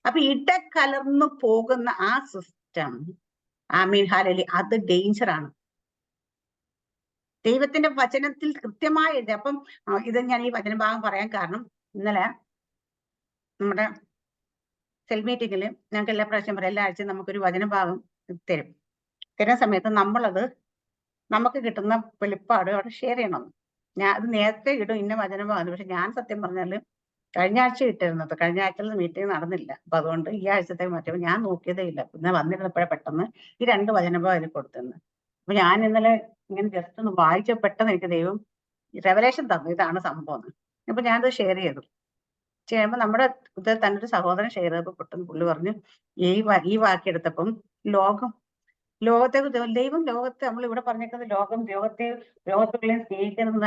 അപ്പൊ ഇടകലർന്നു പോകുന്ന ആ സിസ്റ്റം ഹാലയിലെ അത് ഡേഞ്ചറാണ്. ദൈവത്തിന്റെ വചനത്തിൽ കൃത്യമായി എഴുതി. അപ്പം ഇത് ഞാൻ ഈ വചനഭാഗം പറയാൻ കാരണം, ഇന്നലെ നമ്മുടെ സെൽ മീറ്റിങ്ങില് ഞങ്ങൾക്ക് എല്ലാ പ്രാവശ്യം പറയാം, എല്ലാ ആഴ്ചയും നമുക്കൊരു വചനഭാഗം തരുന്ന സമയത്ത് നമ്മളത് നമുക്ക് കിട്ടുന്ന വെളിപ്പാട് അവിടെ ഷെയർ ചെയ്യണം. ഞാൻ അത് നേരത്തെ ഇടും ഇന്ന വചനഭാഗം. പക്ഷെ ഞാൻ സത്യം പറഞ്ഞാല് കഴിഞ്ഞ ആഴ്ച ഇട്ടിരുന്നത്, കഴിഞ്ഞ ആഴ്ചയിൽ മീറ്റിംഗ് നടന്നില്ല. അപ്പൊ അതുകൊണ്ട് ഈ ആഴ്ചത്തേക്ക് മാറ്റുമ്പോൾ ഞാൻ നോക്കിയതേ ഇല്ല. പിന്നെ വന്നിരുന്നപ്പോഴേ പെട്ടെന്ന് ഈ 2 വചനഭാഗം അതിൽ കൊടുത്തിരുന്നു. അപ്പൊ ഞാൻ ഇന്നലെ ഇങ്ങനെ ജസ്റ്റ് ഒന്ന് വായിച്ച പെട്ടെന്ന് എനിക്ക് ദൈവം റെവലേഷൻ തന്നു, ഇതാണ് സംഭവം. അപ്പൊ ഞാനത് ഷെയർ ചെയ്തു. ചെയ്യുമ്പോൾ നമ്മുടെ ഇത് തന്നെ ഒരു സഹോദരൻ ഷെയർ ചെയ്തപ്പോൾ പെട്ടെന്ന് പുള്ളി പറഞ്ഞു, ഈ വാക്കിയെടുത്തപ്പം ലോകത്തെ ദൈവം ലോകത്തെ നമ്മൾ ഇവിടെ പറഞ്ഞേക്കുന്നത് ലോകത്തുള്ളതിനെ സ്നേഹിക്കുന്നത്.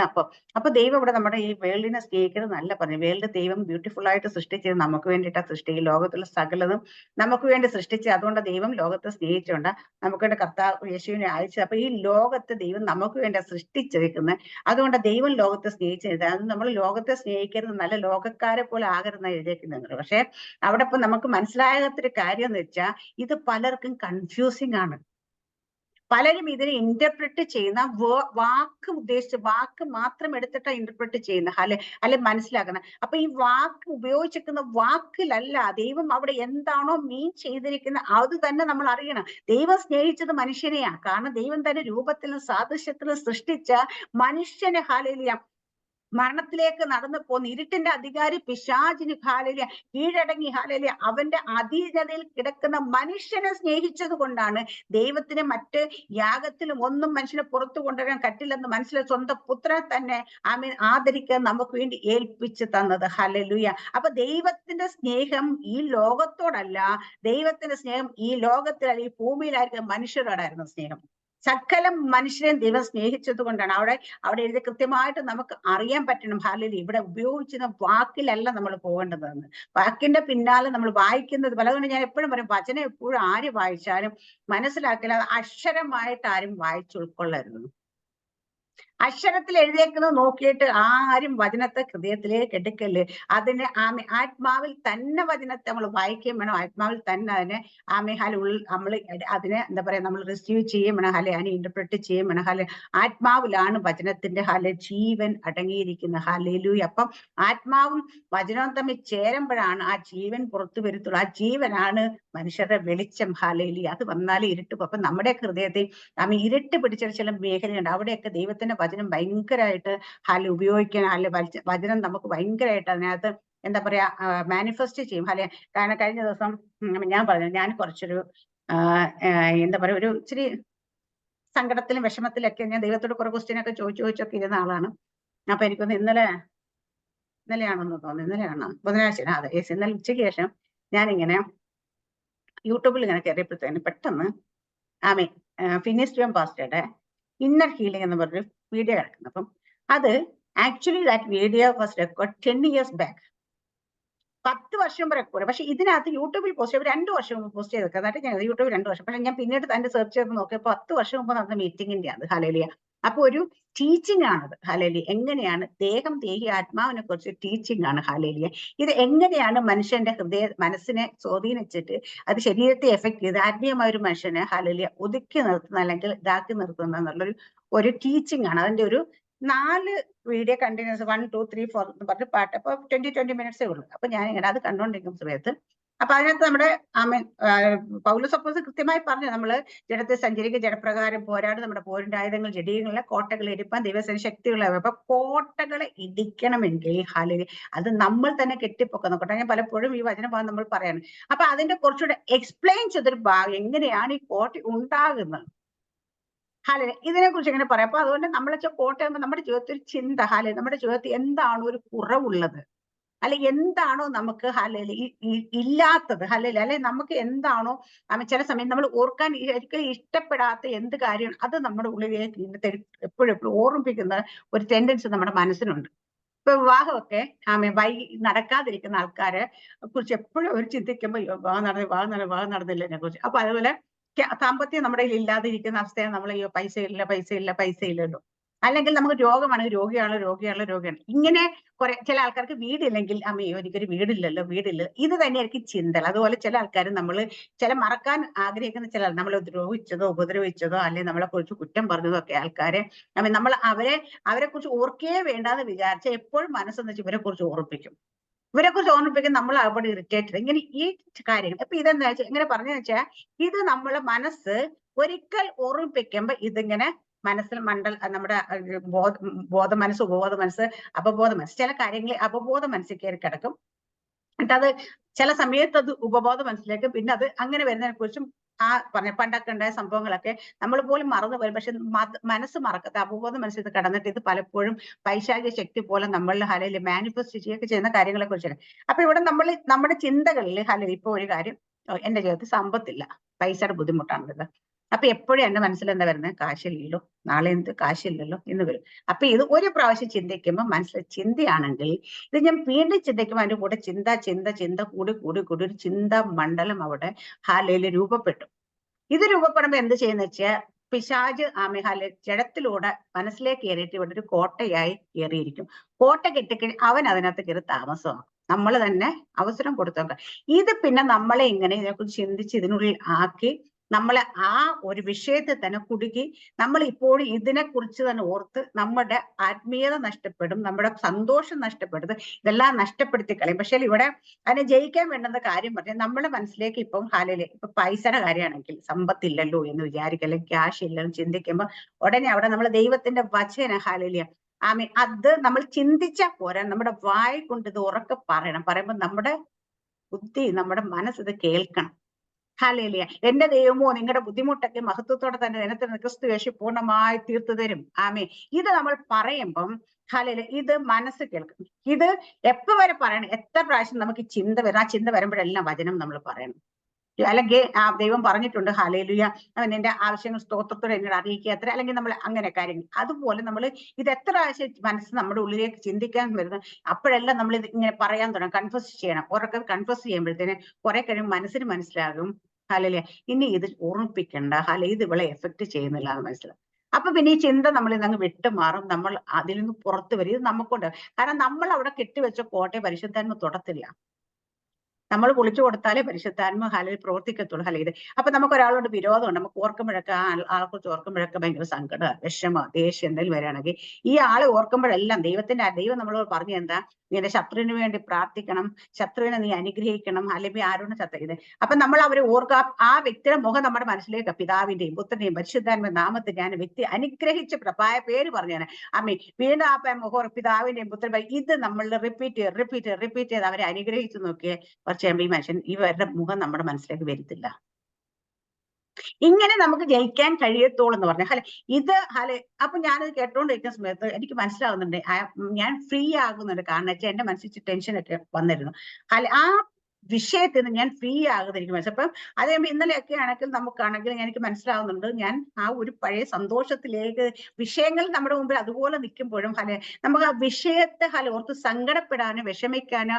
അപ്പൊ ദൈവം ഇവിടെ നമ്മുടെ ഈ വേൾഡിനെ സ്നേഹിക്കുന്നത് നല്ല പറഞ്ഞു. വേൾഡ് ദൈവം ബ്യൂട്ടിഫുൾ ആയിട്ട് സൃഷ്ടിച്ചത് നമുക്ക് വേണ്ടിയിട്ടാണ് സൃഷ്ടിക്കുക. ലോകത്തുള്ള സകലതും നമുക്ക് വേണ്ടി സൃഷ്ടിച്ച്, അതുകൊണ്ട് ദൈവം ലോകത്തെ സ്നേഹിച്ചുകൊണ്ട് നമുക്ക് വേണ്ടി കർത്താവ് യേശുവിനെ അയച്ചത്. അപ്പൊ ഈ ലോകത്തെ ദൈവം നമുക്ക് വേണ്ടി സൃഷ്ടിച്ചിരിക്കുന്നത്. അതുകൊണ്ട് ദൈവം ലോകത്തെ സ്നേഹിച്ചത്. അത് നമ്മൾ ലോകത്തെ സ്നേഹിക്കരുത്, നല്ല ലോകക്കാരെ പോലെ ആകരുന്ന എഴുതിയേക്കുന്നത്. പക്ഷെ അവിടെ ഇപ്പൊ നമുക്ക് മനസ്സിലാകാത്തൊരു കാര്യം എന്ന് വെച്ചാൽ, ഇത് പലർക്കും കൺഫ്യൂസിങ് ആണ്. പലരും ഇതിനെ ഇന്റർപ്രറ്റ് ചെയ്യുന്ന വാക്ക് മാത്രം എടുത്തിട്ടാണ് ഇന്റർപ്രറ്റ് ചെയ്യുന്ന, അല്ലെ മനസ്സിലാക്കണം. അപ്പൊ ഈ വാക്ക് ഉപയോഗിച്ചിരിക്കുന്ന വാക്കിലല്ല ദൈവം അവിടെ എന്താണോ മീൻ ചെയ്തിരിക്കുന്നത് അത് തന്നെ നമ്മൾ അറിയണം. ദൈവം സ്നേഹിച്ചത് മനുഷ്യനെയാണ്. കാരണം ദൈവം തന്നെ രൂപത്തിലും സാദൃശ്യത്തിലും സൃഷ്ടിച്ച മനുഷ്യനെ മരണത്തിലേക്ക് നടന്നു പോന്ന് ഇരുട്ടിന്റെ അധികാരി പിശാചിന് കീഴടങ്ങി അവന്റെ അധീനതയിൽ കിടക്കുന്ന മനുഷ്യനെ സ്നേഹിച്ചത് കൊണ്ടാണ് ദൈവത്തിന് മറ്റ് യാഗത്തിലും ഒന്നും മനുഷ്യനെ പുറത്തു കൊണ്ടുവരാൻ പറ്റില്ലെന്ന് മനസ്സിലാക്കി സ്വന്തം പുത്രനെ തന്നെ ആദരിക്കാൻ നമുക്ക് വേണ്ടി ഏൽപ്പിച്ചു തന്നത്. ഹല്ലേലൂയ. അപ്പൊ ദൈവത്തിന്റെ സ്നേഹം ഈ ലോകത്തോടല്ല, ദൈവത്തിന്റെ സ്നേഹം ഈ ലോകത്തിലല്ല, ഈ ഭൂമിയിലായിരിക്കും മനുഷ്യരോടായിരുന്നു സ്നേഹം. സകലം മനുഷ്യരെയും ദൈവം സ്നേഹിച്ചത് കൊണ്ടാണ്. അവിടെ എഴുതി കൃത്യമായിട്ട് നമുക്ക് അറിയാൻ പറ്റണം. ഹല്ലേലൂയ. ഇവിടെ ഉപയോഗിച്ചിരുന്ന വാക്കിലല്ല നമ്മൾ പോകേണ്ടതെന്ന്. വാക്കിന്റെ പിന്നാലെ നമ്മൾ വായിക്കുന്നത് പലതുകൊണ്ട് ഞാൻ എപ്പോഴും പറയും, വചനം എപ്പോഴും ആര് വായിച്ചാലും മനസ്സിലാക്കില്ല, അക്ഷരമായിട്ട് ആരും വായിച്ചുൾക്കൊള്ളരുത്. അക്ഷരത്തിൽ എഴുതിയേക്കുന്നത് നോക്കിയിട്ട് ആരും വചനത്തെ ഹൃദയത്തിലേക്ക് എടുക്കല്. അതിനെ ആത്മാവിൽ തന്നെ വചനത്തെ നമ്മൾ വായിക്കുകയും വേണം, ആത്മാവിൽ തന്നെ അതിനെ നമ്മൾ അതിനെ എന്താ പറയാ നമ്മൾ റിസീവ് ചെയ്യും വേണം, അതിനെ ഇന്റർപ്രറ്റ് ചെയ്യും വേണം. ആത്മാവിലാണ് വചനത്തിന്റെ ജീവൻ അടങ്ങിയിരിക്കുന്ന. ഹല്ലേലൂയ. അപ്പം ആത്മാവും വചനവും തമ്മിൽ ചേരുമ്പോഴാണ് ആ ജീവൻ പുറത്തു വരുത്തുള്ളൂ. ആ ജീവനാണ് മനുഷ്യരുടെ വെളിച്ചം. ഹല്ലേലൂയ. അത് വന്നാലേ ഇരുട്ട്. അപ്പൊ നമ്മുടെ ഹൃദയത്തിൽ ഇരുട്ട് പിടിച്ച ചില മേഖലയുണ്ട്. അവിടെയൊക്കെ ദൈവത്തിന്റെ വചനം ഭയങ്കരമായിട്ട് ഉപയോഗിക്കാൻ, വചനം നമുക്ക് ഭയങ്കരമായിട്ട് അതിനകത്ത് എന്താ പറയാ മാനിഫെസ്റ്റ് ചെയ്യും. കാരണം കഴിഞ്ഞ ദിവസം ഞാൻ പറഞ്ഞു, ഞാൻ കുറച്ചൊരു എന്താ പറയാ ഒരു ഇച്ചിരി സങ്കടത്തിലും വിഷമത്തിലൊക്കെ ഞാൻ ദൈവത്തോട് കുറെ ക്വസ്റ്റ്യനൊക്കെ ചോദിച്ചൊക്കെ ഇരുന്ന ആളാണ്. അപ്പൊ എനിക്കൊന്ന് ഇന്നലെയാണെന്ന് തോന്നുന്നു, ഇന്നലെയാണ് ബുധനാഴ്ച, അതെ ഇന്നലെ ഉച്ചയ്ക്ക് ശേഷം ഞാനിങ്ങനെ യൂട്യൂബിൽ ഇങ്ങനെ കയറിയപ്പോഴത്തേന് പെട്ടെന്ന് ഫിനിഷ് ജോൺ പാസ്റ്ററുടെ ഇന്നർ ഹീലിംഗ് എന്ന് പറഞ്ഞൊരു വീഡിയോ കിടക്കുന്നു. അപ്പം അത് actually that video was record 10 years back. 10 വർഷം വരെ കൂടെ. പക്ഷെ ഇതിനകത്ത് യൂട്യൂബിൽ പോസ്റ്റ് ചെയ്ത് 2 വർഷം മുമ്പ് പോസ്റ്റ് ചെയ്തേക്കാം. എന്നിട്ട് ഞാൻ യൂട്യൂബിൽ 2 വർഷം, പക്ഷെ ഞാൻ പിന്നീട് തന്നെ സെർച്ച് ചെയ്ത് നോക്കിയപ്പോൾ 10 വർഷം മുമ്പ് നടന്ന മീറ്റിംഗിന്റെ ആണ്. ഹല്ലേലൂയ. അപ്പൊ ഒരു ടീച്ചിങ് ആണത്. ഹല്ലേലൂയ. എങ്ങനെയാണ് ദേഹം ദേഹി ആത്മാവിനെ കുറിച്ച് ടീച്ചിങ് ആണ്. ഹല്ലേലൂയ. ഇത് എങ്ങനെയാണ് മനുഷ്യന്റെ മനസ്സിനെ സ്വാധീനിച്ചിട്ട് അത് ശരീരത്തെ എഫക്ട് ചെയ്ത് ആത്മീയമായ ഒരു മനുഷ്യനെ ഹല്ലേലൂയ ഒതുക്കി നിർത്തുന്ന അല്ലെങ്കിൽ ഇതാക്കി നിർത്തുന്ന എന്നുള്ളൊരു ടീച്ചിങ് ആണ്. അതിന്റെ ഒരു 4 വീഡിയോ കണ്ടിന്യൂസ് 1, 2, 3, 4 എന്ന് പറഞ്ഞ പാട്ട്. അപ്പൊ 20 മിനിറ്റ്സേ ഉള്ളൂ. അപ്പൊ ഞാൻ ഇങ്ങനെ അത് കണ്ടുകൊണ്ടിരിക്കുന്ന സമയത്ത് അപ്പൊ അതിനകത്ത് നമ്മുടെ പൗലോസ് അപ്പോസ്തലൻ കൃത്യമായി പറഞ്ഞു, നമ്മള് ജഡത്തെ സഞ്ചരിക്കുക, ജഡപ്രകാരം പോരാടും, നമ്മുടെ പോരിന്റെ ആയുധങ്ങൾ ജഡീയങ്ങളിലെ കോട്ടകളെ ഇടിപ്പാൻ ദൈവസേന ശക്തിയുള്ള. അപ്പൊ കോട്ടകളെ ഇടിക്കണമെങ്കിൽ അത് നമ്മൾ തന്നെ കെട്ടിപ്പൊക്കുന്ന കോട്ട. ഞാൻ പലപ്പോഴും ഈ വചനഭാഗം നമ്മൾ പറയാണ്. അപ്പൊ അതിന്റെ കുറച്ചുകൂടെ എക്സ്പ്ലെയിൻ ചെയ്തൊരു ഭാഗം, എങ്ങനെയാണ് ഈ കോട്ട ഉണ്ടാകുന്നത്. ഇതിനെ കുറിച്ച് എങ്ങനെ പറയാം. അപ്പൊ അതുകൊണ്ട് നമ്മളെ കോട്ടയാകുമ്പോൾ നമ്മുടെ ജീവിതത്തിൽ ഒരു ചിന്ത, നമ്മുടെ ജീവിതത്തിൽ എന്താണ് ഒരു കുറവുള്ളത്, അല്ലെ എന്താണോ നമുക്ക് ഇല്ലാത്തത് അല്ലെ നമുക്ക് എന്താണോ ചില സമയം നമ്മൾ ഓർക്കാൻ ഒരിക്കലും ഇഷ്ടപ്പെടാത്ത എന്ത് കാര്യമാണ് അത് നമ്മുടെ ഉള്ളിലേക്ക് എപ്പോഴും ഓർമ്മിപ്പിക്കുന്ന ഒരു ടെൻഡൻസി നമ്മുടെ മനസ്സിനുണ്ട്. ഇപ്പൊ വിവാഹമൊക്കെ നടക്കാതിരിക്കുന്ന ആൾക്കാരെ കുറിച്ച് എപ്പോഴും അവർ ചിന്തിക്കുമ്പോൾ വിവാഹം നടന്നില്ലതിനെ കുറിച്ച്. അപ്പൊ അതുപോലെ സാമ്പത്തികം നമ്മുടെ കയ്യിൽ ഇല്ലാതിരിക്കുന്ന അവസ്ഥയാണ് നമ്മൾ പൈസ ഇല്ലല്ലോ. അല്ലെങ്കിൽ നമുക്ക് രോഗമാണെങ്കിൽ രോഗിയാണ്. ഇങ്ങനെ ചില ആൾക്കാർക്ക് വീടില്ലെങ്കിൽ എനിക്കൊരു വീടില്ലല്ലോ. ഇത് തന്നെയായിരിക്കും ചിന്തകൾ. അതുപോലെ ചില ആൾക്കാർ ചില മറക്കാൻ ആഗ്രഹിക്കുന്ന ചില നമ്മൾ ഉപദ്രവിച്ചതോ അല്ലെങ്കിൽ നമ്മളെ കുറിച്ച് കുറ്റം പറഞ്ഞതോ ഒക്കെ ആൾക്കാരെ നമ്മൾ അവരെ കുറിച്ച് ഓർക്കേ വേണ്ടാന്ന് വിചാരിച്ച എപ്പോഴും മനസ്സെന്ന് വെച്ചാൽ ഇവരെ കുറിച്ച് ഓർപ്പിക്കും. നമ്മൾ അവിടെ ഇറിറ്റേറ്റഡ്. ഇങ്ങനെ ഈ കാര്യങ്ങൾ ഇപ്പൊ ഇതെന്താ വെച്ചാൽ എങ്ങനെ പറഞ്ഞു വെച്ചാൽ ഇത് നമ്മളെ മനസ്സ് ഒരിക്കൽ ഓർമ്മിപ്പിക്കുമ്പോ ഇതിങ്ങനെ മനസ്സിൽ നമ്മുടെ ബോധ മനസ്സ്, ഉപബോധ മനസ്സ്, അപബോധ മനസ്സ്, ചില കാര്യങ്ങൾ അപബോധ മനസ്സിൽ കയറി കിടക്കും. എന്നിട്ട് അത് ചില സമയത്ത് അത് ഉപബോധ മനസ്സിലേക്ക്, പിന്നെ അത് അങ്ങനെ വരുന്നതിനെ കുറിച്ചും പണ്ടൊക്കെ ഉണ്ടായ സംഭവങ്ങളൊക്കെ നമ്മൾ പോലും മറന്നു പോയി. പക്ഷെ മനസ്സ് മറക്കത്ത അപബോധ മനസ്സിൽ കടന്നിട്ട് ഇത് പലപ്പോഴും പൈശാചിക ശക്തി പോലെ നമ്മളുടെ ഹലയിൽ മാനിഫെസ്റ്റ് ചെയ്യുന്ന കാര്യങ്ങളെ കുറിച്ചാണ്. അപ്പൊ ഇവിടെ നമ്മുടെ ചിന്തകളിൽ ഹലയിൽ ഇപ്പൊ ഒരു കാര്യം, എന്റെ ജീവിതത്തിൽ സമ്പത്തില്ല, പൈസയുടെ ബുദ്ധിമുട്ടാണിത്. അപ്പൊ എപ്പോഴും എന്റെ മനസ്സിൽ എന്താ വരുന്നത്? കാശില്ലല്ലോ, നാളെ എന്ത് കാശില്ലല്ലോ എന്ന് വരും. അപ്പൊ ഇത് ഒരു പ്രാവശ്യം ചിന്തിക്കുമ്പോൾ മനസ്സിലെ ചിന്തയാണെങ്കിൽ ഇത് ഞാൻ വീണ്ടും ചിന്തിക്കുമ്പോൾ അതിന്റെ കൂടെ ചിന്ത കൂടി ഒരു ചിന്താ മണ്ഡലം അവിടെ ഹാലയിൽ രൂപപ്പെട്ടു. ഇത് രൂപപ്പെടുമ്പോൾ എന്ത് ചെയ്യുന്ന വെച്ചാൽ പിശാച് ജഡത്തിലൂടെ മനസ്സിലേക്ക് കയറിയിട്ട് ഇവിടെ ഒരു കോട്ടയായി കയറിയിരിക്കും. കോട്ട കെട്ടിക്കഴിഞ്ഞ് അവൻ അതിനകത്ത് കയറി താമസമാണ്. നമ്മൾ തന്നെ അവസരം കൊടുത്തു നോക്കാം. ഇത് പിന്നെ നമ്മളെ ഇങ്ങനെ ഇതിനെക്കുറിച്ച് ചിന്തിച്ച് ഇതിനുള്ളിൽ ആക്കി നമ്മളെ ആ ഒരു വിഷയത്തെ തന്നെ കുടുക്കി നമ്മൾ ഇപ്പോഴും ഇതിനെക്കുറിച്ച് തന്നെ ഓർത്ത് നമ്മുടെ ആത്മീയത നഷ്ടപ്പെടും, നമ്മുടെ സന്തോഷം നഷ്ടപ്പെടും, ഇതെല്ലാം നഷ്ടപ്പെടുത്തി കളയും. പക്ഷെ ഇവിടെ അതിനെ ജയിക്കാൻ വേണ്ടുന്ന കാര്യം പറഞ്ഞാൽ നമ്മുടെ മനസ്സിലേക്ക് ഇപ്പം ഇപ്പൊ പൈസയുടെ കാര്യമാണെങ്കിൽ സമ്പത്തില്ലല്ലോ എന്ന് വിചാരിക്കലും ക്യാഷ് ഇല്ലെന്ന് ചിന്തിക്കുമ്പോൾ ഉടനെ അവിടെ നമ്മൾ ദൈവത്തിന്റെ വചന അത് നമ്മൾ ചിന്തിച്ചാൽ പോരാ, നമ്മുടെ വായ കൊണ്ട് ഇത് ഉറക്കെ പറയണം. പറയുമ്പോൾ നമ്മുടെ ബുദ്ധി, നമ്മുടെ മനസ്സ് ഇത് കേൾക്കണം. ഹല്ലേലൂയ. എന്റെ ദൈവമോ നിങ്ങളുടെ ബുദ്ധിമുട്ടൊക്കെ മഹത്വത്തോടെ തന്നെ ദിനത്തിന് ക്രിസ്തു യേശു പൂർണ്ണമായി തീർത്തു തരും. ആമേൻ. ഇത് നമ്മൾ പറയുമ്പം ഹല്ലേലൂയ, ഇത് മനസ്സ് കേൾക്കും. ഇത് എപ്പോ വരെ പറയണം? എത്ര പ്രാവശ്യം നമുക്ക് ചിന്ത വരും? ആ ചിന്ത വരുമ്പോഴെല്ലാം വചനം നമ്മൾ പറയണം. അല്ലെങ്കിൽ ദൈവം പറഞ്ഞിട്ടുണ്ട് ഹല്ലേലൂയ, നിന്റെ ആവശ്യങ്ങൾ സ്തോത്രത്തോടെ എന്നോട് അറിയിക്കുക അത്ര, അല്ലെങ്കിൽ നമ്മൾ അങ്ങനെ കാര്യങ്ങൾ. അതുപോലെ നമ്മൾ ഇത് എത്ര പ്രാവശ്യം മനസ്സ് നമ്മുടെ ഉള്ളിലേക്ക് ചിന്തിക്കാൻ വരുന്നത്, അപ്പോഴെല്ലാം നമ്മൾ ഇത് ഇങ്ങനെ പറയാൻ തുടങ്ങും, കൺഫസ് ചെയ്യണം. ഉറക്കെ കൺഫസ് ചെയ്യുമ്പോഴത്തേന് കുറെ കഴിയുമ്പോൾ മനസ്സിന് മനസ്സിലാകും ഹല്ലേലൂയ, ഇനി ഇത് ഓർമ്മിപ്പിക്കണ്ട, ഇത് ഇവളെ എഫക്ട് ചെയ്യുന്നില്ല എന്ന് മനസ്സിലാവും. അപ്പൊ പിന്നെ ഈ ചിന്ത നമ്മൾ ഇതങ്ങ് വിട്ടുമാറും, നമ്മൾ അതിൽ നിന്ന് പുറത്തു വരും. ഇത് നമുക്കുണ്ട്. കാരണം നമ്മൾ അവിടെ കെട്ടിവെച്ച കോട്ടയെ പരിശുദ്ധാത്മ തൊടത്തില്ല. നമ്മൾ പൊളിച്ചു കൊടുത്താലേ പരിശുദ്ധാത്മ ഹല്ലേലൂയ പ്രവർത്തിക്കത്തുള്ളൂ. ഹല്ലേലൂയ. അപ്പൊ നമുക്ക് ഒരാളോട് വിരോധമുണ്ട്, നമുക്ക് ഓർക്കുമ്പോഴൊക്കെ ആളെക്കുറിച്ച് ഓർക്കുമ്പോഴൊക്കെ ഭയങ്കര സങ്കടം, വിഷമ, ദേഷ്യം എന്തെങ്കിലും വരികയാണെങ്കിൽ ഈ ആളെ ഓർക്കുമ്പോഴെല്ലാം ദൈവം നമ്മളോട് പറഞ്ഞു എന്താ, നീ എന്റെ ശത്രുവിന് വേണ്ടി പ്രാർത്ഥിക്കണം, ശത്രുവിനെ നീ അനുഗ്രഹിക്കണം, അല്ലെങ്കിൽ ആരോട് ഇത്. അപ്പൊ നമ്മൾ അവരെ ഓർക്കുക, ആ വ്യക്തിയുടെ മുഖം നമ്മുടെ മനസ്സിലേക്ക് പിതാവിന്റെയും പുത്രന്റെയും പരിശുദ്ധാത്മ നാമത്തിൽ ഞാൻ വ്യക്തി അനുഗ്രഹിച്ച പേര് പറഞ്ഞാണ് അമ്മേ വീണ്ടും ആ മുഖം പിതാവിന്റെയും പുത്രൻ, ഇത് നമ്മൾ റിപ്പീറ്റ് ചെയ്ത് അവരെ അനുഗ്രഹിച്ചു നോക്കിയേ കുറച്ചുമ്പോ ഈ മനുഷ്യൻ ഇവരുടെ മുഖം നമ്മുടെ മനസ്സിലേക്ക് വരുത്തില്ല. ഇങ്ങനെ നമുക്ക് ജയിക്കാൻ കഴിയത്തോളം എന്ന് പറഞ്ഞാൽ ഇത് അപ്പൊ ഞാനത് കേട്ടോണ്ടിരിക്കുന്ന സമയത്ത് എനിക്ക് മനസ്സിലാവുന്നുണ്ട്, ഞാൻ ഫ്രീ ആകുന്നുണ്ട്. കാരണം വെച്ചാൽ എന്റെ മനസ്സിൽ ടെൻഷനൊക്കെ വന്നിരുന്നു. ആ വിഷയത്തിൽ നിന്ന് ഞാൻ ഫ്രീ ആകുന്നിരിക്കും മനസ്സിൽ. അപ്പം അത് ഇന്നലെയൊക്കെ ആണെങ്കിൽ നമുക്കാണെങ്കിൽ എനിക്ക് മനസ്സിലാവുന്നുണ്ട്, ഞാൻ ആ ഒരു പഴയ സന്തോഷത്തിലേക്ക് വിഷയങ്ങൾ നമ്മുടെ മുമ്പിൽ അതുപോലെ നിൽക്കുമ്പോഴും നമുക്ക് ആ വിഷയത്തെ ഓർത്ത് സങ്കടപ്പെടാനോ വിഷമിക്കാനോ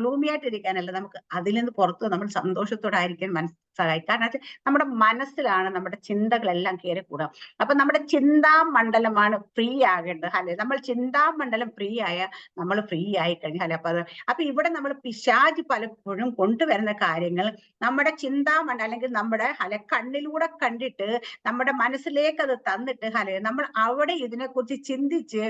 ഗ്ലൂമി ആയിട്ടിരിക്കാനല്ല, നമുക്ക് അതിൽ നിന്ന് പുറത്ത് നമ്മൾ സന്തോഷത്തോടെ ആയിരിക്കാൻ സഹായിക്കും. കാരണം വെച്ചാൽ നമ്മുടെ മനസ്സിലാണ് നമ്മുടെ ചിന്തകളെല്ലാം കയറി കൂടുക. അപ്പൊ നമ്മുടെ ചിന്താമണ്ഡലമാണ് ഫ്രീ ആകേണ്ടത്. നമ്മൾ ചിന്താമണ്ഡലം ഫ്രീ ആയ നമ്മൾ ഫ്രീ ആയി കഴിഞ്ഞാൽ അപ്പൊ ഇവിടെ നമ്മൾ പിശാച് പലപ്പോഴും കൊണ്ടുവരുന്ന കാര്യങ്ങൾ നമ്മുടെ ചിന്താമണ്ഡലം അല്ലെങ്കിൽ നമ്മുടെ കണ്ണിലൂടെ കണ്ടിട്ട് നമ്മുടെ മനസ്സിലേക്ക് അത് തന്നിട്ട് നമ്മൾ അവിടെ ഇതിനെക്കുറിച്ച് ചിന്തിച്ച്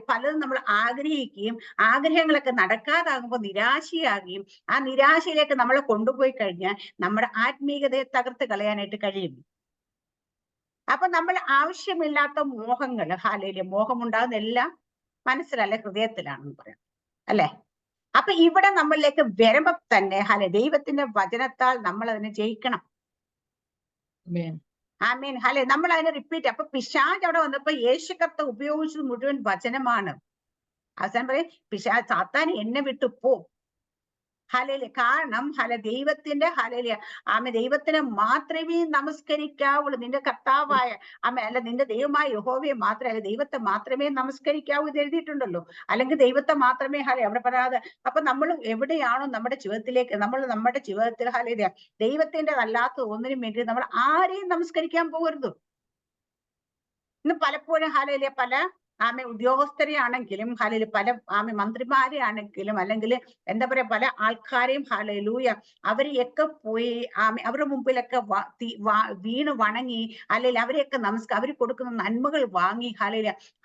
പലതും നമ്മൾ ആഗ്രഹിക്കുകയും ആഗ്രഹങ്ങളൊക്കെ നടക്കാതാകുമ്പോൾ നിരാശയാകുകയും ആ നിരാശയിലേക്ക് നമ്മളെ കൊണ്ടുപോയി കഴിഞ്ഞാൽ നമ്മുടെ ആത്മീയതയെ തകർത്ത് കളയാനായിട്ട് കഴിയും. അപ്പൊ നമ്മൾ ആവശ്യമില്ലാത്ത മോഹങ്ങൾ മോഹമുണ്ടാകുന്ന എല്ലാം മനസ്സിലല്ല ഹൃദയത്തിലാണെന്ന് പറയാം അല്ലെ. അപ്പൊ ഇവിടെ നമ്മളിലേക്ക് വരുമ്പോ തന്നെ ദൈവത്തിന്റെ വചനത്താൽ നമ്മൾ അതിനെ ജയിക്കണം. ആമേൻ. നമ്മൾ അതിനെ റിപ്പീറ്റ്. അപ്പൊ പിശാച് അവിടെ വന്നപ്പോ യേശു കർത്താവ് ഉപയോഗിച്ചത് മുഴുവൻ വചനമാണ്. അവസാനം പറയും സാത്താൻ എന്നെ വിട്ടു പോ. ഹല്ലേലൂയ. കാരണം ദൈവത്തിന്റെ ദൈവത്തിനെ മാത്രമേ നമസ്കരിക്കാവുള്ളൂ. നിന്റെ കർത്താവായ അല്ല നിന്റെ ദൈവമായ യഹോവയെ മാത്രമേ, അല്ല ദൈവത്തെ മാത്രമേ നമസ്കരിക്കാവൂ എന്ന് എഴുതിയിട്ടുണ്ടല്ലോ. അല്ലെങ്കിൽ ദൈവത്തെ മാത്രമേ അവിടെ പറയാതെ. അപ്പൊ നമ്മൾ എവിടെയാണോ നമ്മുടെ ജീവിതത്തിലേക്ക് നമ്മുടെ ജീവിതത്തിൽ ദൈവത്തിന്റെ അല്ലാത്ത ഒന്നിനും വേണ്ടി നമ്മൾ ആരെയും നമസ്കരിക്കാൻ പോകരുത്. ഇന്ന് പലപ്പോഴും പല ഉദ്യോഗസ്ഥരെ ആണെങ്കിലും പല മന്ത്രിമാരെ ആണെങ്കിലും അല്ലെങ്കിൽ എന്താ പറയാ പല ആൾക്കാരെയും അവരെയൊക്കെ പോയി അവരുടെ മുമ്പിലൊക്കെ വീണ് വണങ്ങി അല്ലെങ്കിൽ അവരെയൊക്കെ അവർ കൊടുക്കുന്ന നന്മകൾ വാങ്ങി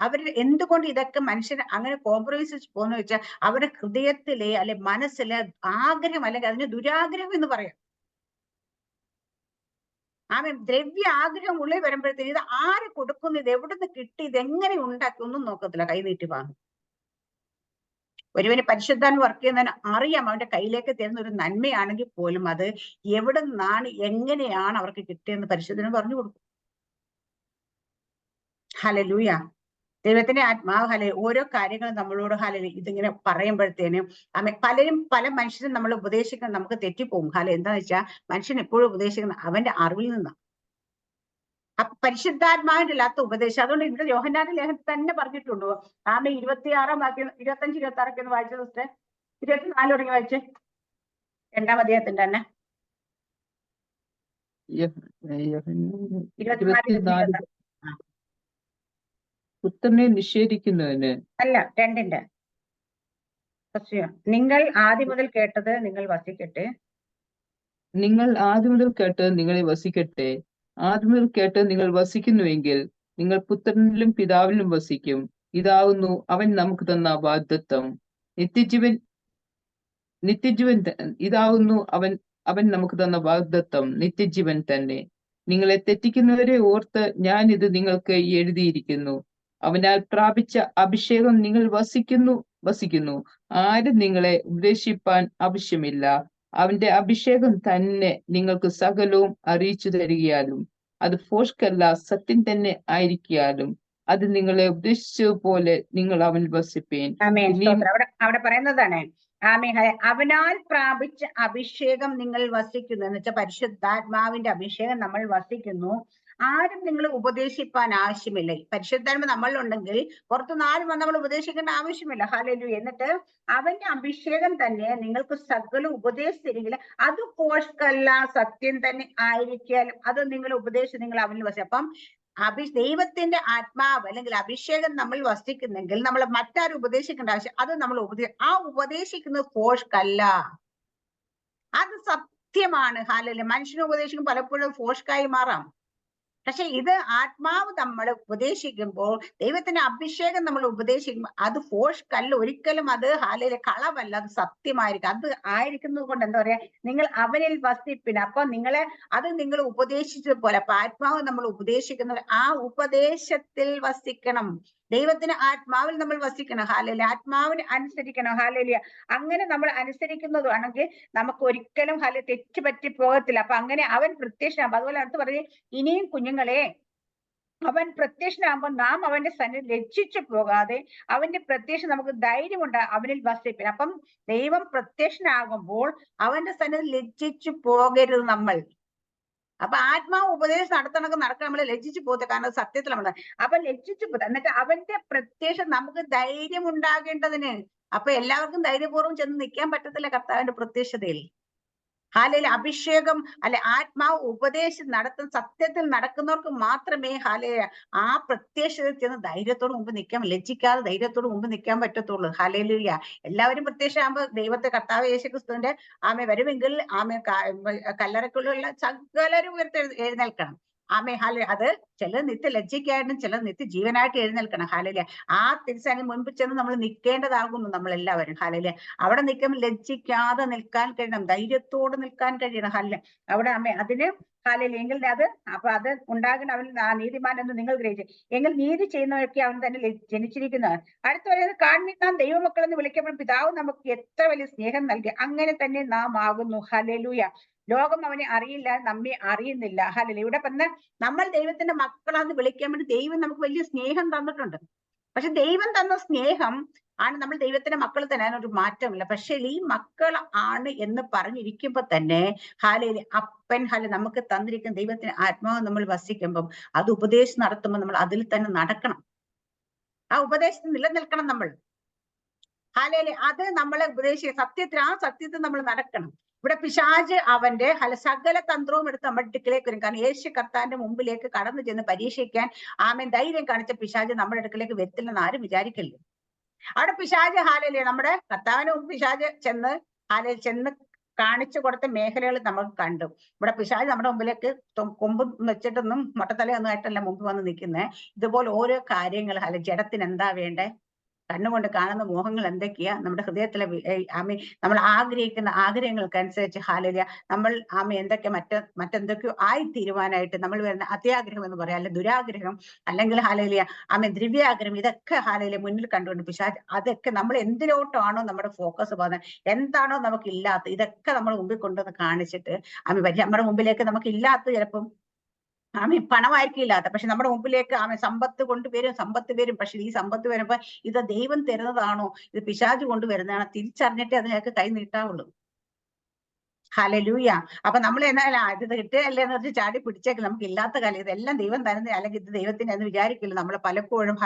അവർ എന്തുകൊണ്ട് ഇതൊക്കെ മനുഷ്യർ അങ്ങനെ കോംപ്രമൈസ് പോകുന്ന വെച്ചാൽ അവരുടെ ഹൃദയത്തിലെ അല്ലെ മനസ്സിലെ ആഗ്രഹം അല്ലെങ്കിൽ അതിന് ദുരാഗ്രഹം എന്ന് പറയാം. ദ്രവ്യ ആഗ്രഹം ഉള്ളിൽ വരുമ്പോഴത്തേക്ക് ഇത് ആര് കൊടുക്കുന്നു, ഇത് എവിടുന്ന് കിട്ടി, ഇത് എങ്ങനെ ഉണ്ടാക്കി ഒന്നും നോക്കത്തില്ല, കൈനീട്ടി വാങ്ങും. ഒരുവന് പരിശുദ്ധാൻ വർക്ക് ചെയ്യുന്നതിന് അറിയാം അവന്റെ കയ്യിലേക്ക് തരുന്ന ഒരു നന്മയാണെങ്കിൽ പോലും അത് എവിടെ നിന്നാണ് എങ്ങനെയാണ് അവർക്ക് കിട്ടിയെന്ന് പരിശുദ്ധന് പറഞ്ഞു കൊടുക്കും. ഹല്ലേലൂയ. ദൈവത്തിന്റെ ആത്മാവ് ഓരോ കാര്യങ്ങളും നമ്മളോട് ഇതിങ്ങനെ പറയുമ്പോഴത്തേനും പല മനുഷ്യരും നമ്മൾ ഉപദേശിക്കുന്നത് നമുക്ക് തെറ്റിപ്പോകും. എന്താന്ന് വെച്ചാൽ മനുഷ്യൻ എപ്പോഴും ഉപദേശിക്കുന്നത് അവന്റെ അറിവിൽ നിന്നാണ്. പരിശുദ്ധാത്മാവിന്റെ അല്ലാത്ത ഉപദേശം. അതുകൊണ്ട് ഇവിടെ യോഹന്നാന്റെ ലേഖനത്തിൽ തന്നെ പറഞ്ഞിട്ടുണ്ടോ 26 വാക്യം 25 26 ഒന്ന് വായിച്ച സിസ്റ്റർ. 24 തുടങ്ങി വായിച്ചേ, 2-ാം അധ്യായത്തിന്റെ തന്നെ 24 പുത്രനെ നിഷേധിക്കുന്നവന് അല്ല 2-ന്റെ നിങ്ങൾ ആദ്യം മുതൽ കേട്ടത് നിങ്ങൾ വസിക്കട്ടെ. നിങ്ങൾ ആദ്യം മുതൽ കേട്ടത് നിങ്ങളെ വസിക്കട്ടെ. ആദ്യം മുതൽ കേട്ടത് നിങ്ങൾ വസിക്കുന്നുവെങ്കിൽ നിങ്ങൾ പുത്രനിലും പിതാവിലും വസിക്കും. ഇതാവുന്നു അവൻ നമുക്ക് തന്ന വാഗ്ദത്തം. നിത്യജീവൻ ഇതാവുന്നു അവൻ നമുക്ക് തന്ന വാഗ്ദത്തം, നിത്യജീവൻ തന്നെ. നിങ്ങളെ തെറ്റിക്കുന്നവരെ ഓർത്ത് ഞാൻ ഇത് നിങ്ങൾക്ക് എഴുതിയിരിക്കുന്നു. അവനാൽ പ്രാപിച്ച അഭിഷേകം നിങ്ങൾ വസിക്കുന്നു. ആരും നിങ്ങളെ ഉപദേശിപ്പാൻ ആവശ്യമില്ല. അവന്റെ അഭിഷേകം തന്നെ നിങ്ങൾക്ക് സകലവും അറിയിച്ചു തരികയാലും അത് ഫോഷ്കല്ല, സത്യം തന്നെ ആയിരിക്കാലും അത് നിങ്ങളെ ഉപദേശിച്ചതുപോലെ നിങ്ങൾ അവൻ വസിപ്പേൻ. അവിടെ പറയുന്നതാണ് അവനാൽ പ്രാപിച്ച അഭിഷേകം നിങ്ങൾ വസിക്കുന്നു എന്ന് വെച്ചാൽ പരിശുദ്ധാത്മാവിന്റെ അഭിഷേകം നമ്മൾ വസിക്കുന്നു. ആരും നിങ്ങൾ ഉപദേശിപ്പാൻ ആവശ്യമില്ല. പരിശുദ്ധാത്മ നമ്മളുണ്ടെങ്കിൽ പുറത്തുനിന്ന് ആരും വന്ന് നമ്മൾ ഉപദേശിക്കേണ്ട ആവശ്യമില്ല. ഹല്ലേലൂയ. എന്നിട്ട് അവന്റെ അഭിഷേകം തന്നെ നിങ്ങൾക്ക് സകല ഉപദേശിച്ചിരിക്കില്ല, അത് പോഷ്കല്ല, സത്യം തന്നെ ആയിരിക്കാലും അത് നിങ്ങൾ ഉപദേശിച്ച് നിങ്ങൾ അവനിൽ വസിക്കും. അപ്പം ദൈവത്തിന്റെ ആത്മാവ് അല്ലെങ്കിൽ അഭിഷേകം നമ്മൾ വസിക്കുന്നെങ്കിൽ നമ്മൾ മറ്റാരും ഉപദേശിക്കേണ്ട ആവശ്യം, അത് നമ്മൾ ഉപദേശിക്കുന്നത് ഫോഷ്കല്ല, അത് സത്യമാണ്. ഹല്ലേലൂയ. മനുഷ്യനെ ഉപദേശിക്കും പലപ്പോഴും ഫോഷ്കായി മാറാം. പക്ഷെ ഇത് ആത്മാവ് നമ്മൾ ഉപദേശിക്കുമ്പോൾ, ദൈവത്തിന്റെ അഭിഷേകം നമ്മൾ ഉപദേശിക്കുമ്പോൾ അത് ഫോഷ്കല്ല, ഒരിക്കലും അത് കളവല്ല, അത് സത്യമായിരിക്കും. അത് ആയിരിക്കുന്നത് കൊണ്ട് എന്താ പറയാ, നിങ്ങൾ അവനിൽ വസിപ്പിന്. അപ്പൊ നിങ്ങൾ ഉപദേശിച്ചതുപോലെ അപ്പൊ ആത്മാവ് നമ്മൾ ഉപദേശിക്കുന്നത് ആ ഉപദേശത്തിൽ വസിക്കണം. ദൈവത്തിന് ആത്മാവിൽ നമ്മൾ വസിക്കണം. ഹല്ലേലൂയ. ആത്മാവിന് അനുസരിക്കണം. ഹല്ലേലൂയ. അങ്ങനെ നമ്മൾ അനുസരിക്കുന്നതാണെങ്കിൽ നമുക്ക് ഒരിക്കലും തെറ്റ് പറ്റി പോകത്തില്ല. അപ്പൊ അങ്ങനെ അവൻ പ്രത്യക്ഷനാകും. അതുപോലെ അടുത്ത് പറഞ്ഞ് ഇനിയും കുഞ്ഞുങ്ങളെ അവൻ പ്രത്യക്ഷനാകുമ്പോൾ നാം അവന്റെ സന്നിധി ലജ്ജിച്ചു പോകാതെ അവന്റെ പ്രത്യക്ഷം നമുക്ക് ധൈര്യമുണ്ട് അവനിൽ വസിപ്പിന്. അപ്പം ദൈവം പ്രത്യക്ഷനാകുമ്പോൾ അവന്റെ സന്നിധി ലജ്ജിച്ചു പോകരുത് നമ്മൾ. അപ്പൊ ആത്മാവ് ഉപദേശം നടക്കാൻ നമ്മൾ ലജ്ജിച്ചു പോകത്തെ, കാരണം സത്യത്തിൽ നമ്മൾ അപ്പൊ ലജ്ജിച്ചു പോകത്ത. എന്നിട്ട് അവന്റെ പ്രത്യക്ഷം നമുക്ക് ധൈര്യം ഉണ്ടാകേണ്ടതിന്. അപ്പൊ എല്ലാവർക്കും ധൈര്യപൂർവ്വം ചെന്ന് നിൽക്കാൻ പറ്റത്തില്ല കർത്താവിന്റെ പ്രത്യക്ഷതയിൽ. ഹാലയിൽ അഭിഷേകം ആത്മാവ് ഉപദേശം സത്യത്തിൽ നടക്കുന്നവർക്ക് മാത്രമേ ആ പ്രത്യക്ഷതയിൽ ചെന്ന് ധൈര്യത്തോട് മുമ്പ് നിൽക്കാൻ, ലജ്ജിക്കാതെ ധൈര്യത്തോട് മുമ്പ് നിൽക്കാൻ പറ്റത്തുള്ളൂ. ഹല്ലേലൂയ. എല്ലാവരും പ്രത്യക്ഷമാകുമ്പോൾ ദൈവത്തെ കർത്താവ് യേശുക്രിസ്തുവിന്റെ വരുമെങ്കിൽ കല്ലറയ്ക്കുള്ളിലുള്ള സകലരും എഴുന്നേൽക്കണം. അത് ചിലർ നിത്യ ലജ്ജയ്ക്കായിട്ടും ചിലർ നിത്യ ജീവനായിട്ട് എഴുന്നേൽക്കണം. ഹല്ലേലൂയ. ആ തിരിച്ചതിന് മുൻപ് ചെന്ന് നമ്മൾ നിൽക്കേണ്ടതാകുന്നു നമ്മൾ എല്ലാവരും. ഹല്ലേലൂയ. അവിടെ നിൽക്കുമ്പോൾ ലജ്ജിക്കാതെ നിൽക്കാൻ കഴിയണം, ധൈര്യത്തോട് നിൽക്കാൻ കഴിയണം. അവിടെ അതിന് ഹല്ലേലൂയ. എങ്കിൽ അത് ഉണ്ടാകണം. അവൻ നീതിമാൻ എന്ന് നിങ്ങൾ ഗ്രഹിച്ചു എങ്കിൽ നീതി ചെയ്യുന്നവരൊക്കെ അവൻ തന്നെ ജനിച്ചിരിക്കുന്നവൻ. അടുത്ത് പറയുന്നത് കാണുന്ന നാം ദൈവമക്കൾ എന്ന് വിളിക്കപ്പെടും പിതാവ് നമുക്ക് എത്ര വലിയ സ്നേഹം നൽകി, അങ്ങനെ തന്നെ നാം ആകുന്നു. ഹല്ലേലൂയ. ലോകം അവനെ അറിയില്ല, നമ്മെ അറിയുന്നില്ല. ഹല്ലേലൂയ. ഇവിടെ പറഞ്ഞ നമ്മൾ ദൈവത്തിന്റെ മക്കളാന്ന് വിളിക്കാൻ വേണ്ടി ദൈവം നമുക്ക് വലിയ സ്നേഹം തന്നിട്ടുണ്ട്. പക്ഷെ ദൈവം തന്ന സ്നേഹം ആണ്, നമ്മൾ ദൈവത്തിന്റെ മക്കൾ തന്നെ, അതിനൊരു മാറ്റമില്ല. പക്ഷെ ഈ മക്കൾ ആണ് എന്ന് പറഞ്ഞിരിക്കുമ്പോ തന്നെ അപ്പൻ നമുക്ക് തന്നിരിക്കുന്ന ദൈവത്തിന് ആത്മാവ് നമ്മൾ വസിക്കുമ്പം അത് ഉപദേശം നടത്തുമ്പോൾ നമ്മൾ അതിൽ തന്നെ നടക്കണം. ആ ഉപദേശത്തിൽ നിലനിൽക്കണം നമ്മൾ. അത് നമ്മളെ സത്യത്തിൽ, ആ സത്യത്തിൽ നമ്മൾ നടക്കണം. ഇവിടെ പിശാച് അവന്റെ സകല തന്ത്രവും എടുത്ത് നമ്മുടെ അടുക്കിലേക്ക് വരും. കാരണം യേശു കർത്താവിന്റെ മുമ്പിലേക്ക് കടന്നു ചെന്ന് പരീക്ഷിക്കാൻ ധൈര്യം കാണിച്ച പിശാച് നമ്മുടെ അടുക്കിലേക്ക് വരത്തില്ലെന്ന് ആരും വിചാരിക്കല്ലേ. അവിടെ പിശാച് നമ്മുടെ കർത്താവിന് മുമ്പ് പിശാച് ചെന്ന് കാണിച്ചു കൊടുത്ത മേഖലകൾ നമ്മൾ കണ്ടു. ഇവിടെ പിശാച് നമ്മുടെ മുമ്പിലേക്ക് കൊമ്പ് വെച്ചിട്ടൊന്നും മൊട്ടത്തലയൊന്നും ആയിട്ടല്ല മുമ്പ് വന്ന് നിൽക്കുന്നത്. ഇതുപോലെ ഓരോ കാര്യങ്ങൾ ജഡത്തിന് എന്താ വേണ്ടേ, കണ്ണുകൊണ്ട് കാണുന്ന മോഹങ്ങൾ എന്തൊക്കെയാ, നമ്മുടെ ഹൃദയത്തിലെ നമ്മൾ ആഗ്രഹിക്കുന്ന ആഗ്രഹങ്ങൾക്കനുസരിച്ച് നമ്മൾ എന്തൊക്കെ മറ്റെന്തൊക്കെയോ ആയി തീരുവാനായിട്ട് നമ്മൾ വരുന്ന അത്യാഗ്രഹം എന്ന് പറയാം, അല്ലെങ്കിൽ ദുരാഗ്രഹം, അല്ലെങ്കിൽ ദ്രവ്യാഗ്രഹം, ഇതൊക്കെ മുന്നിൽ കണ്ടുകൊണ്ട് പിശാച് അതൊക്കെ നമ്മൾ എന്തിലോട്ടാണോ നമ്മുടെ ഫോക്കസ് പോകുന്നത്, എന്താണോ നമുക്ക് ഇല്ലാത്ത, ഇതൊക്കെ നമ്മൾ മുമ്പിൽ കൊണ്ടുവന്ന് കാണിച്ചിട്ട് നമ്മുടെ മുമ്പിലേക്ക് നമുക്ക് ഇല്ലാത്ത ചിലപ്പം പണമായിരിക്കും ഇല്ലാത്ത, പക്ഷെ നമ്മുടെ മുമ്പിലേക്ക് സമ്പത്ത് വരും. പക്ഷെ ഈ സമ്പത്ത് വരുമ്പോ ഇത് ദൈവം തരുന്നതാണോ, ഇത് പിശാച് കൊണ്ടുവരുന്നതാണോ തിരിച്ചറിഞ്ഞിട്ടേ അതിനൊക്കെ കൈ നീട്ടാവുള്ളൂ. ഹല്ലേലൂയ. അപ്പൊ നമ്മൾ എന്നാൽ ഇത് കിട്ടുകയല്ലേ എന്ന് വെച്ച് ചാടി പിടിച്ചേക്കില്ല. നമുക്ക് ഇല്ലാത്ത കാലം ഇതെല്ലാം ദൈവം തരുന്ന, അല്ലെങ്കിൽ ഇത് ദൈവത്തിന് എന്ന് വിചാരിക്കില്ല. നമ്മൾ പലപ്പോഴും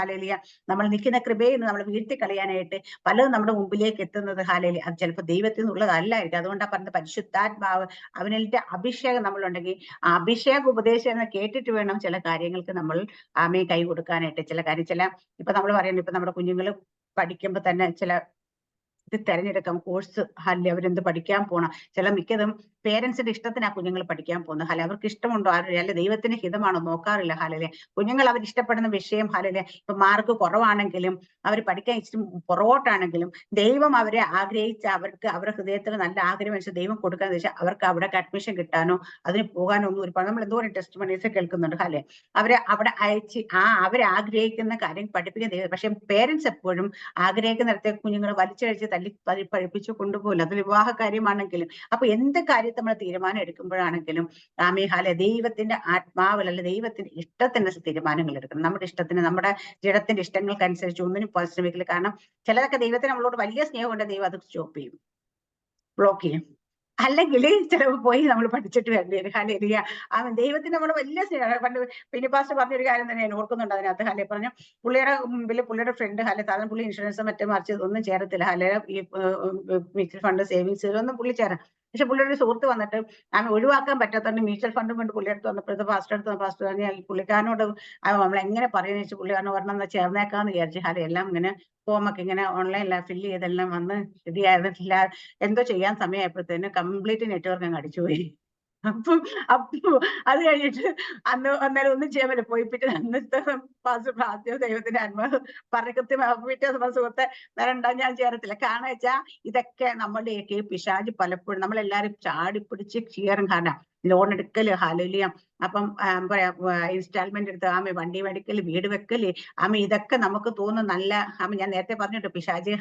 നമ്മൾ നിൽക്കുന്ന കൃപയിൽ നിന്ന് നമ്മൾ വീഴ്ത്തി കളയാനായിട്ട് പലതും നമ്മുടെ മുമ്പിലേക്ക് എത്തുന്നത് അത് ചിലപ്പോൾ ദൈവത്തിൽ നിന്നുള്ളതല്ലായിരിക്കും. അതുകൊണ്ടാണ് പറഞ്ഞത് പരിശുദ്ധാത്മാവ് അവനിന്റെ അഭിഷേകം നമ്മളുണ്ടെങ്കിൽ ആ അഭിഷേക ഉപദേശം കേട്ടിട്ട് വേണം ചില കാര്യങ്ങൾക്ക് നമ്മൾ കൈ കൊടുക്കാനായിട്ട്. ഇപ്പൊ നമ്മൾ പറയുന്നത്, ഇപ്പൊ നമ്മുടെ കുഞ്ഞുങ്ങൾ പഠിക്കുമ്പോ തന്നെ ചില ഇത് തെരഞ്ഞെടുക്കാം കോഴ്സ്. അവരെന്ത് പഠിക്കാൻ പോണം, മിക്കതും പേരൻസിന്റെ ഇഷ്ടത്തിനാ കുഞ്ഞുങ്ങൾ പഠിക്കാൻ പോകുന്നത്. അവർക്ക് ഇഷ്ടമുണ്ടോ അല്ല ദൈവത്തിന് ഹിതമാണോ നോക്കാറില്ല. കുഞ്ഞുങ്ങൾ അവർ ഇഷ്ടപ്പെടുന്ന വിഷയം ഇപ്പൊ മാർക്ക് കുറവാണെങ്കിലും അവർ പഠിക്കാൻ ഇച്ചിരി പുറകോട്ടാണെങ്കിലും ദൈവം അവരെ ആഗ്രഹിച്ച, അവരുടെ ഹൃദയത്തിൽ നല്ല ആഗ്രഹം വെച്ച് ദൈവം കൊടുക്കാന്ന് വെച്ചാൽ അവർക്ക് അവിടെ അഡ്മിഷൻ കിട്ടാനോ അതിന് പോകാനോ ഒന്നും ഒരുപാട് നമ്മൾ എന്തോരം ടെസ്റ്റ് മണീസ് കേൾക്കുന്നുണ്ട്. അവരെ അവിടെ അയച്ച് അവരെ ആഗ്രഹിക്കുന്ന കാര്യം പഠിപ്പിക്കുന്ന ദൈവം. പക്ഷെ പേരൻസ് എപ്പോഴും ആഗ്രഹിക്കുന്നിടത്തെ കുഞ്ഞുങ്ങൾ വലിച്ചഴിച്ച് പഠിപ്പിച്ചു കൊണ്ടുപോകില്ല. അത് വിവാഹ കാര്യമാണെങ്കിലും. അപ്പൊ എന്ത് കാര്യത്തെ നമ്മൾ തീരുമാനം എടുക്കുമ്പോഴാണെങ്കിലും ദൈവത്തിന്റെ ആത്മാവിൽ, അല്ല ദൈവത്തിന്റെ ഇഷ്ടത്തിന് തീരുമാനങ്ങൾ എടുക്കണം. നമ്മുടെ ഇഷ്ടത്തിന്, നമ്മുടെ ജഡത്തിന്റെ ഇഷ്ടങ്ങൾക്കനുസരിച്ച് ഒന്നിനും പരിശ്രമിക്കില്ല. കാരണം ചിലതൊക്കെ ദൈവത്തിന് നമ്മളോട് വലിയ സ്നേഹമുണ്ട്, ദൈവം അത് സ്റ്റോപ്പ് ചെയ്യും, ബ്ലോക്ക് ചെയ്യും. അല്ലെങ്കിൽ ചിലപ്പോൾ പോയി നമ്മൾ പഠിച്ചിട്ട് വരേണ്ടി വരും. ദൈവത്തിന് നമ്മൾ വലിയ സ്നേഹം. പണ്ട് പിന്നെ പാസ്റ്റർ പറഞ്ഞൊരു കാര്യം തന്നെ ഞാൻ ഓർക്കുന്നുണ്ട് അതിനകത്ത്. പറഞ്ഞു പുള്ളിയുടെ മുമ്പിൽ പുള്ളിയുടെ ഫ്രണ്ട് സാധാരണ പുള്ളി ഇൻഷുറൻസ് മറിച്ച് ഒന്നും ചേരത്തില്ല. ഈ മ്യൂച്വൽ ഫണ്ട് സേവിങ്സ് ഒന്നും പുള്ളി ചേരാം. പക്ഷെ പുള്ളിയുടെ ഒരു സുഹൃത്ത് വന്നിട്ട് ഒഴിവാക്കാൻ പറ്റാത്തതുകൊണ്ട് മ്യൂച്വൽ ഫണ്ട് കൊണ്ട് പുള്ളി അടുത്ത് വന്നപ്പോഴത്തെ പാസ്റ്റർ പറഞ്ഞാൽ പുള്ളിക്കാരനോട് നമ്മൾ എങ്ങനെ പറയുന്ന വെച്ചാൽ പുള്ളിക്കാരന് പറഞ്ഞാൽ ചേർന്നേക്കാന്ന് വിചാരിച്ചു. എല്ലാം ഇങ്ങനെ ഫോമൊക്കെ ഇങ്ങനെ ഓൺലൈനിൽ ഫില്ല് ചെയ്തെല്ലാം വന്ന് ശരിയായിരുന്നില്ല. എന്തോ ചെയ്യാൻ സമയമായപ്പോഴത്തേന് കംപ്ലീറ്റ് നെറ്റ്വർക്ക് അങ്ങ് അടിച്ചുപോയി. അപ്പൊ അത് കഴിഞ്ഞിട്ട് അന്നേരം ഒന്നും ചെയ്യാൻ പറ്റില്ല. പോയി പിറ്റേ അന്നത്തെ ആദ്യം ദൈവത്തിന്റെ ആത്മാവ് പറഞ്ഞ പിറ്റേ സുഹൃത്തെ വരണ്ട ഞാൻ ചേരത്തില്ല. കാരണം വെച്ചാൽ ഇതൊക്കെ നമ്മളുടെയൊക്കെ പിശാച് പലപ്പോഴും നമ്മളെല്ലാരും ചാടിപ്പിടിച്ച് കീറും. കാരണം ലോൺ എടുക്കല്, അപ്പം പറയാ ഇൻസ്റ്റാൾമെന്റ് എടുത്ത് വണ്ടി മേടിക്കല്, വീട് വെക്കല്, ഇതൊക്കെ നമുക്ക് തോന്നുന്നു നല്ല. ഞാൻ നേരത്തെ പറഞ്ഞിട്ട് പിശാച്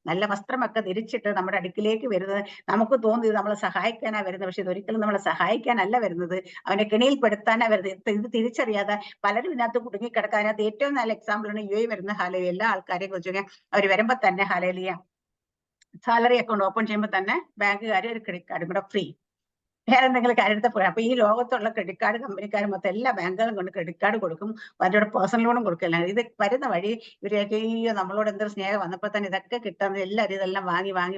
നല്ല വസ്ത്രമൊക്കെ ധരിച്ചിട്ട് നമ്മുടെ അടുക്കിലേക്ക് വരുന്നത് നമുക്ക് തോന്നുന്നു ഇത് നമ്മളെ സഹായിക്കാനാ വരുന്നത്. പക്ഷെ ഇതൊരിക്കലും നമ്മളെ സഹായിക്കാനല്ല വരുന്നത്, അവനെ കെണിയിൽപ്പെടുത്താനാ വരുന്നത്. ഇത് തിരിച്ചറിയാതെ പലരും ഇതിനകത്ത് കുടുങ്ങിക്കിടക്കാൻ. അതിനകത്ത് ഏറ്റവും നല്ല എക്സാമ്പിൾ ആണ് യു വരുന്ന എല്ലാ ആൾക്കാരെയും കുറിച്ച്. അവർ വരുമ്പോ തന്നെ സാലറി അക്കൗണ്ട് ഓപ്പൺ ചെയ്യുമ്പോൾ തന്നെ ബാങ്കുകാർ ഒരു ക്രെഡിറ്റ് കാർഡും കൂടെ ഫ്രീ, വേറെ എന്തെങ്കിലും കാര്യത്തെ പോയി. അപ്പൊ ഈ ലോകത്തുള്ള ക്രെഡിറ്റ് കാർഡ് കമ്പനിക്കാരും മൊത്തം എല്ലാ ബാങ്കുകളും കൊണ്ട് ക്രെഡിറ്റ് കാർഡ് കൊടുക്കും, അവരുടെ പേഴ്സണൽ ലോണും കൊടുക്കില്ല. ഇത് വരുന്ന വഴി ഇവരൊക്കെ നമ്മളോട് എന്തൊരു സ്നേഹം വന്നപ്പോൾ തന്നെ ഇതൊക്കെ കിട്ടുന്നത് എല്ലാവരും ഇതെല്ലാം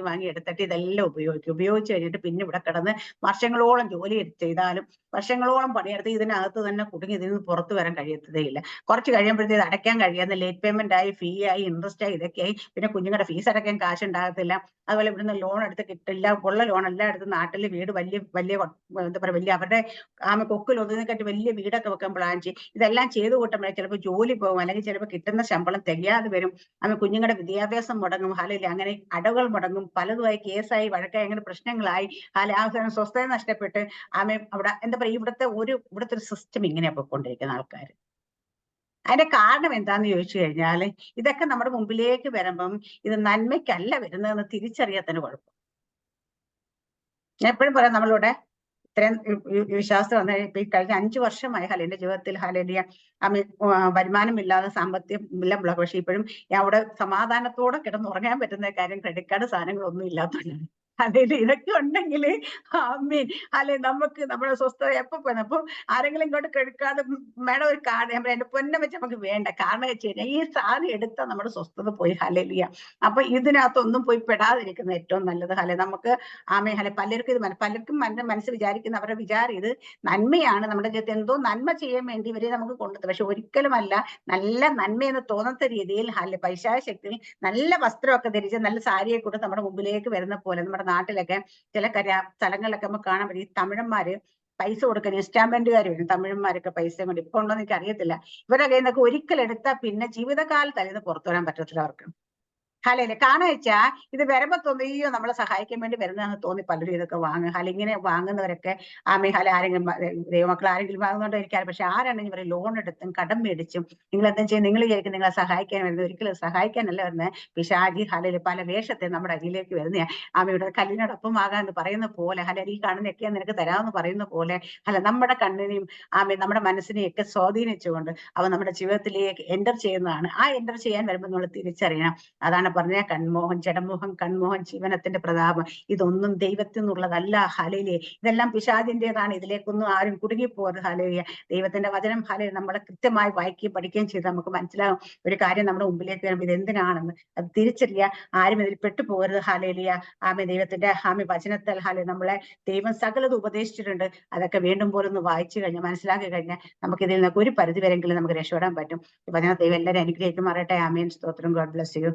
വാങ്ങി എടുത്തിട്ട് ഇതെല്ലാം ഉപയോഗിച്ച് കഴിഞ്ഞിട്ട് പിന്നെ ഇവിടെ കിടന്ന് വർഷങ്ങളോളം ജോലി ചെയ്താലും വർഷങ്ങളോളം പണിയെടുത്ത് ഇതിനകത്ത് തന്നെ കുടുങ്ങി ഇതിൽ നിന്ന് പുറത്തു വരാൻ കഴിയത്തതേയില്ല. കുറച്ച് കഴിയുമ്പോഴത്തേക്ക് അടയ്ക്കാൻ കഴിയാതെ ലേറ്റ് പേയ്മെന്റ് ആയി, ഫീ ആയി, ഇൻട്രസ്റ്റ് ആയി, ഇതൊക്കെയായി. പിന്നെ കുഞ്ഞുങ്ങളുടെ ഫീസ് അടയ്ക്കാൻ കാശ് ഉണ്ടാകത്തില്ല. അതുപോലെ ഇവിടുന്ന് ലോൺ എടുത്ത് കിട്ടില്ല. ഉള്ള ലോൺ എല്ലാം എടുത്ത് നാട്ടിൽ വീട് വലിയ എന്താ പറയുക വലിയ അവരുടെ കൊക്കിൽ ഒതുങ്ങിക്കെട്ടി വലിയ വീടൊക്കെ വെക്കാൻ പ്ലാൻ ചെയ്യും. ഇതെല്ലാം ചെയ്തു കൂട്ടുമ്പോഴേ ചിലപ്പോൾ ജോലി പോകും, അല്ലെങ്കിൽ ചിലപ്പോൾ കിട്ടുന്ന ശമ്പളം തികയാതെ വരും. കുഞ്ഞുങ്ങളുടെ വിദ്യാഭ്യാസം മുടങ്ങും. അങ്ങനെ അടവുകൾ മുടങ്ങും, പലതുമായി കേസായി, വഴക്കായി, അങ്ങനെ പ്രശ്നങ്ങളായി. സ്വസ്ഥത നഷ്ടപ്പെട്ട് അവിടെ എന്താ പറയുക ഇവിടുത്തെ ഒരു സിസ്റ്റം ഇങ്ങനെ പോയിക്കൊണ്ടിരിക്കുന്ന ആൾക്കാർ. അതിന്റെ കാരണം എന്താന്ന് ചോദിച്ചു കഴിഞ്ഞാല് ഇതൊക്കെ നമ്മുടെ മുമ്പിലേക്ക് വരുമ്പം ഇത് നന്മയ്ക്കല്ല വരുന്നതെന്ന് തിരിച്ചറിയാത്തതിന് കുഴപ്പം. ഞാൻ എപ്പോഴും പറയാം, നമ്മളിവിടെ ഇത്രയും വിശ്വാസം വന്ന ഇപ്പൊ ഈ കഴിഞ്ഞ 5 വർഷമായി എന്റെ ജീവിതത്തിൽ ഹല്ലേലൂയ വരുമാനമില്ലാതെ സാമ്പത്തികം പക്ഷെ ഇപ്പോഴും അവിടെ സമാധാനത്തോടെ കിടന്നുറങ്ങാൻ പറ്റുന്ന കാര്യം ക്രെഡിറ്റ് കാർഡ് സാധനങ്ങളൊന്നും ഇല്ലാത്തതുകൊണ്ടാണ്. അല്ലെങ്കിൽ ഇതൊക്കെ ഉണ്ടെങ്കിൽ ആമീൻ അല്ലെ നമുക്ക് നമ്മുടെ സ്വസ്ഥത എപ്പോ പോയി. അപ്പൊ ആരെങ്കിലും ഇങ്ങോട്ട് ക്രെഡിറ്റ് കാർഡ് മേഡം ഒരു കാർഡ് ഞാൻ എന്റെ പൊന്നെ വെച്ച് നമുക്ക് വേണ്ട. കാരണം വെച്ച് കഴിഞ്ഞാൽ ഈ സാധനം എടുത്താൽ നമ്മുടെ സ്വസ്ഥത പോയി. ഹല്ലേലൂയ. അപ്പൊ ഇതിനകത്തൊന്നും പോയി പെടാതിരിക്കുന്നത് ഏറ്റവും നല്ലത്. നമുക്ക് പലർക്കും ഇത് പലർക്കും മനസ്സിൽ വിചാരിക്കുന്ന അവരുടെ വിചാരം ഇത് നന്മയാണ്, നമ്മുടെ ജീവിതത്തിൽ എന്തോ നന്മ ചെയ്യാൻ വേണ്ടി ഇവരെ നമുക്ക് കൊണ്ടുവരുന്നത്. പക്ഷെ ഒരിക്കലുമല്ല. നല്ല നന്മയെന്ന് തോന്നാത്ത രീതിയിൽ പൈശാചിക ശക്തിയിൽ നല്ല വസ്ത്രമൊക്കെ ധരിച്ച് നല്ല സാരിയെ കൂടെ നമ്മുടെ മുമ്പിലേക്ക് വരുന്ന പോലെ നമ്മുടെ നാട്ടിലൊക്കെ ചില സ്ഥലങ്ങളിലൊക്കെ നമുക്ക് കാണാൻ പറ്റും. ഈ തമിഴന്മാര് പൈസ കൊടുക്കാൻ ഇൻസ്റ്റാൾമെന്റുകാർ വരും. തമിഴന്മാരൊക്കെ പൈസ കൊണ്ട് ഇപ്പൊ ഉണ്ടോന്ന് എനിക്ക് അറിയത്തില്ല. ഇവരുടെ കയ്യിൽ നിന്നൊക്കെ ഒരിക്കൽ എടുത്താൽ പിന്നെ ജീവിതകാലത്ത് അതിന് പുറത്തു വരാൻ പറ്റത്തില്ല അവർക്ക്. കാരണം വെച്ചാ ഇത് വരുമ്പോ തോന്നിയോ നമ്മളെ സഹായിക്കാൻ വേണ്ടി വരുന്നതെന്ന് തോന്നി പലരും ഇതൊക്കെ വാങ്ങുക. ഇങ്ങനെ വാങ്ങുന്നവരൊക്കെ ആരെങ്കിലും ദൈവമക്കൾ ആരെങ്കിലും വാങ്ങുന്നുണ്ടോ എനിക്കറിയാം. പക്ഷെ ആരാണെങ്കിലും പറയും ലോൺ എടുത്തും കടം മേടിച്ചും നിങ്ങൾ എന്താ ചെയ്യും, നിങ്ങൾ വിചാരിക്കും നിങ്ങളെ സഹായിക്കാൻ വരുന്നത്. ഒരിക്കലും സഹായിക്കാനല്ല വരുന്നത്. പിശാചി പല വേഷത്തെ നമ്മുടെ അരിയിലേക്ക് വരുന്ന ഇവിടെ കല്ലിനോടൊപ്പം ആകാന്ന് പറയുന്ന പോലെ ഈ കാണുന്നൊക്കെ നിനക്ക് തരാമെന്ന് പറയുന്ന പോലെ നമ്മുടെ കണ്ണിനെയും നമ്മുടെ മനസ്സിനെയും ഒക്കെ സ്വാധീനിച്ചുകൊണ്ട് അവൻ നമ്മുടെ ജീവിതത്തിലേക്ക് എൻ്റർ ചെയ്യുന്നതാണ്. ആ എൻ്റർ ചെയ്യാൻ വരുമ്പോൾ നമ്മൾ തിരിച്ചറിയണം. അതാണ് പറഞ്ഞ കൺമോഹൻ ജഡമോഹൻ കൺമോഹൻ ജീവനത്തിന്റെ പ്രതാപം ഇതൊന്നും ദൈവത്തിൽ നിന്നുള്ളതല്ല. ഇതെല്ലാം പിശാചിന്റേതാണ്. ഇതിലേക്കൊന്നും ആരും കുടുങ്ങിപ്പോകരുത്. ദൈവത്തിന്റെ വചനം നമ്മളെ കൃത്യമായി വായിക്കുകയും പഠിക്കുകയും ചെയ്ത് നമുക്ക് മനസ്സിലാകും ഒരു കാര്യം നമ്മുടെ മുമ്പിലേക്ക് വരുമ്പോൾ ഇതെന്തിനാണെന്ന് അത് തിരിച്ചറിയുക. ആരും ഇതിൽ പെട്ടുപോകരുത്. ദൈവത്തിന്റെ വചനത്താൽ നമ്മളെ ദൈവം സകലത് ഉപദേശിച്ചിട്ടുണ്ട്. അതൊക്കെ വീണ്ടും പോലൊന്ന് വായിച്ചു കഴിഞ്ഞാൽ മനസ്സിലാക്കി കഴിഞ്ഞാൽ നമുക്ക് ഇതിൽ നിന്നൊക്കെ ഒരു പരിധി വരെങ്കിലും നമുക്ക് രക്ഷപ്പെടാൻ പറ്റും. ഈ വചന ദൈവം എല്ലാവരും അനുഗ്രഹിക്കുമാറട്ടെ. ആമേൻ. സ്തോത്രം. God bless you.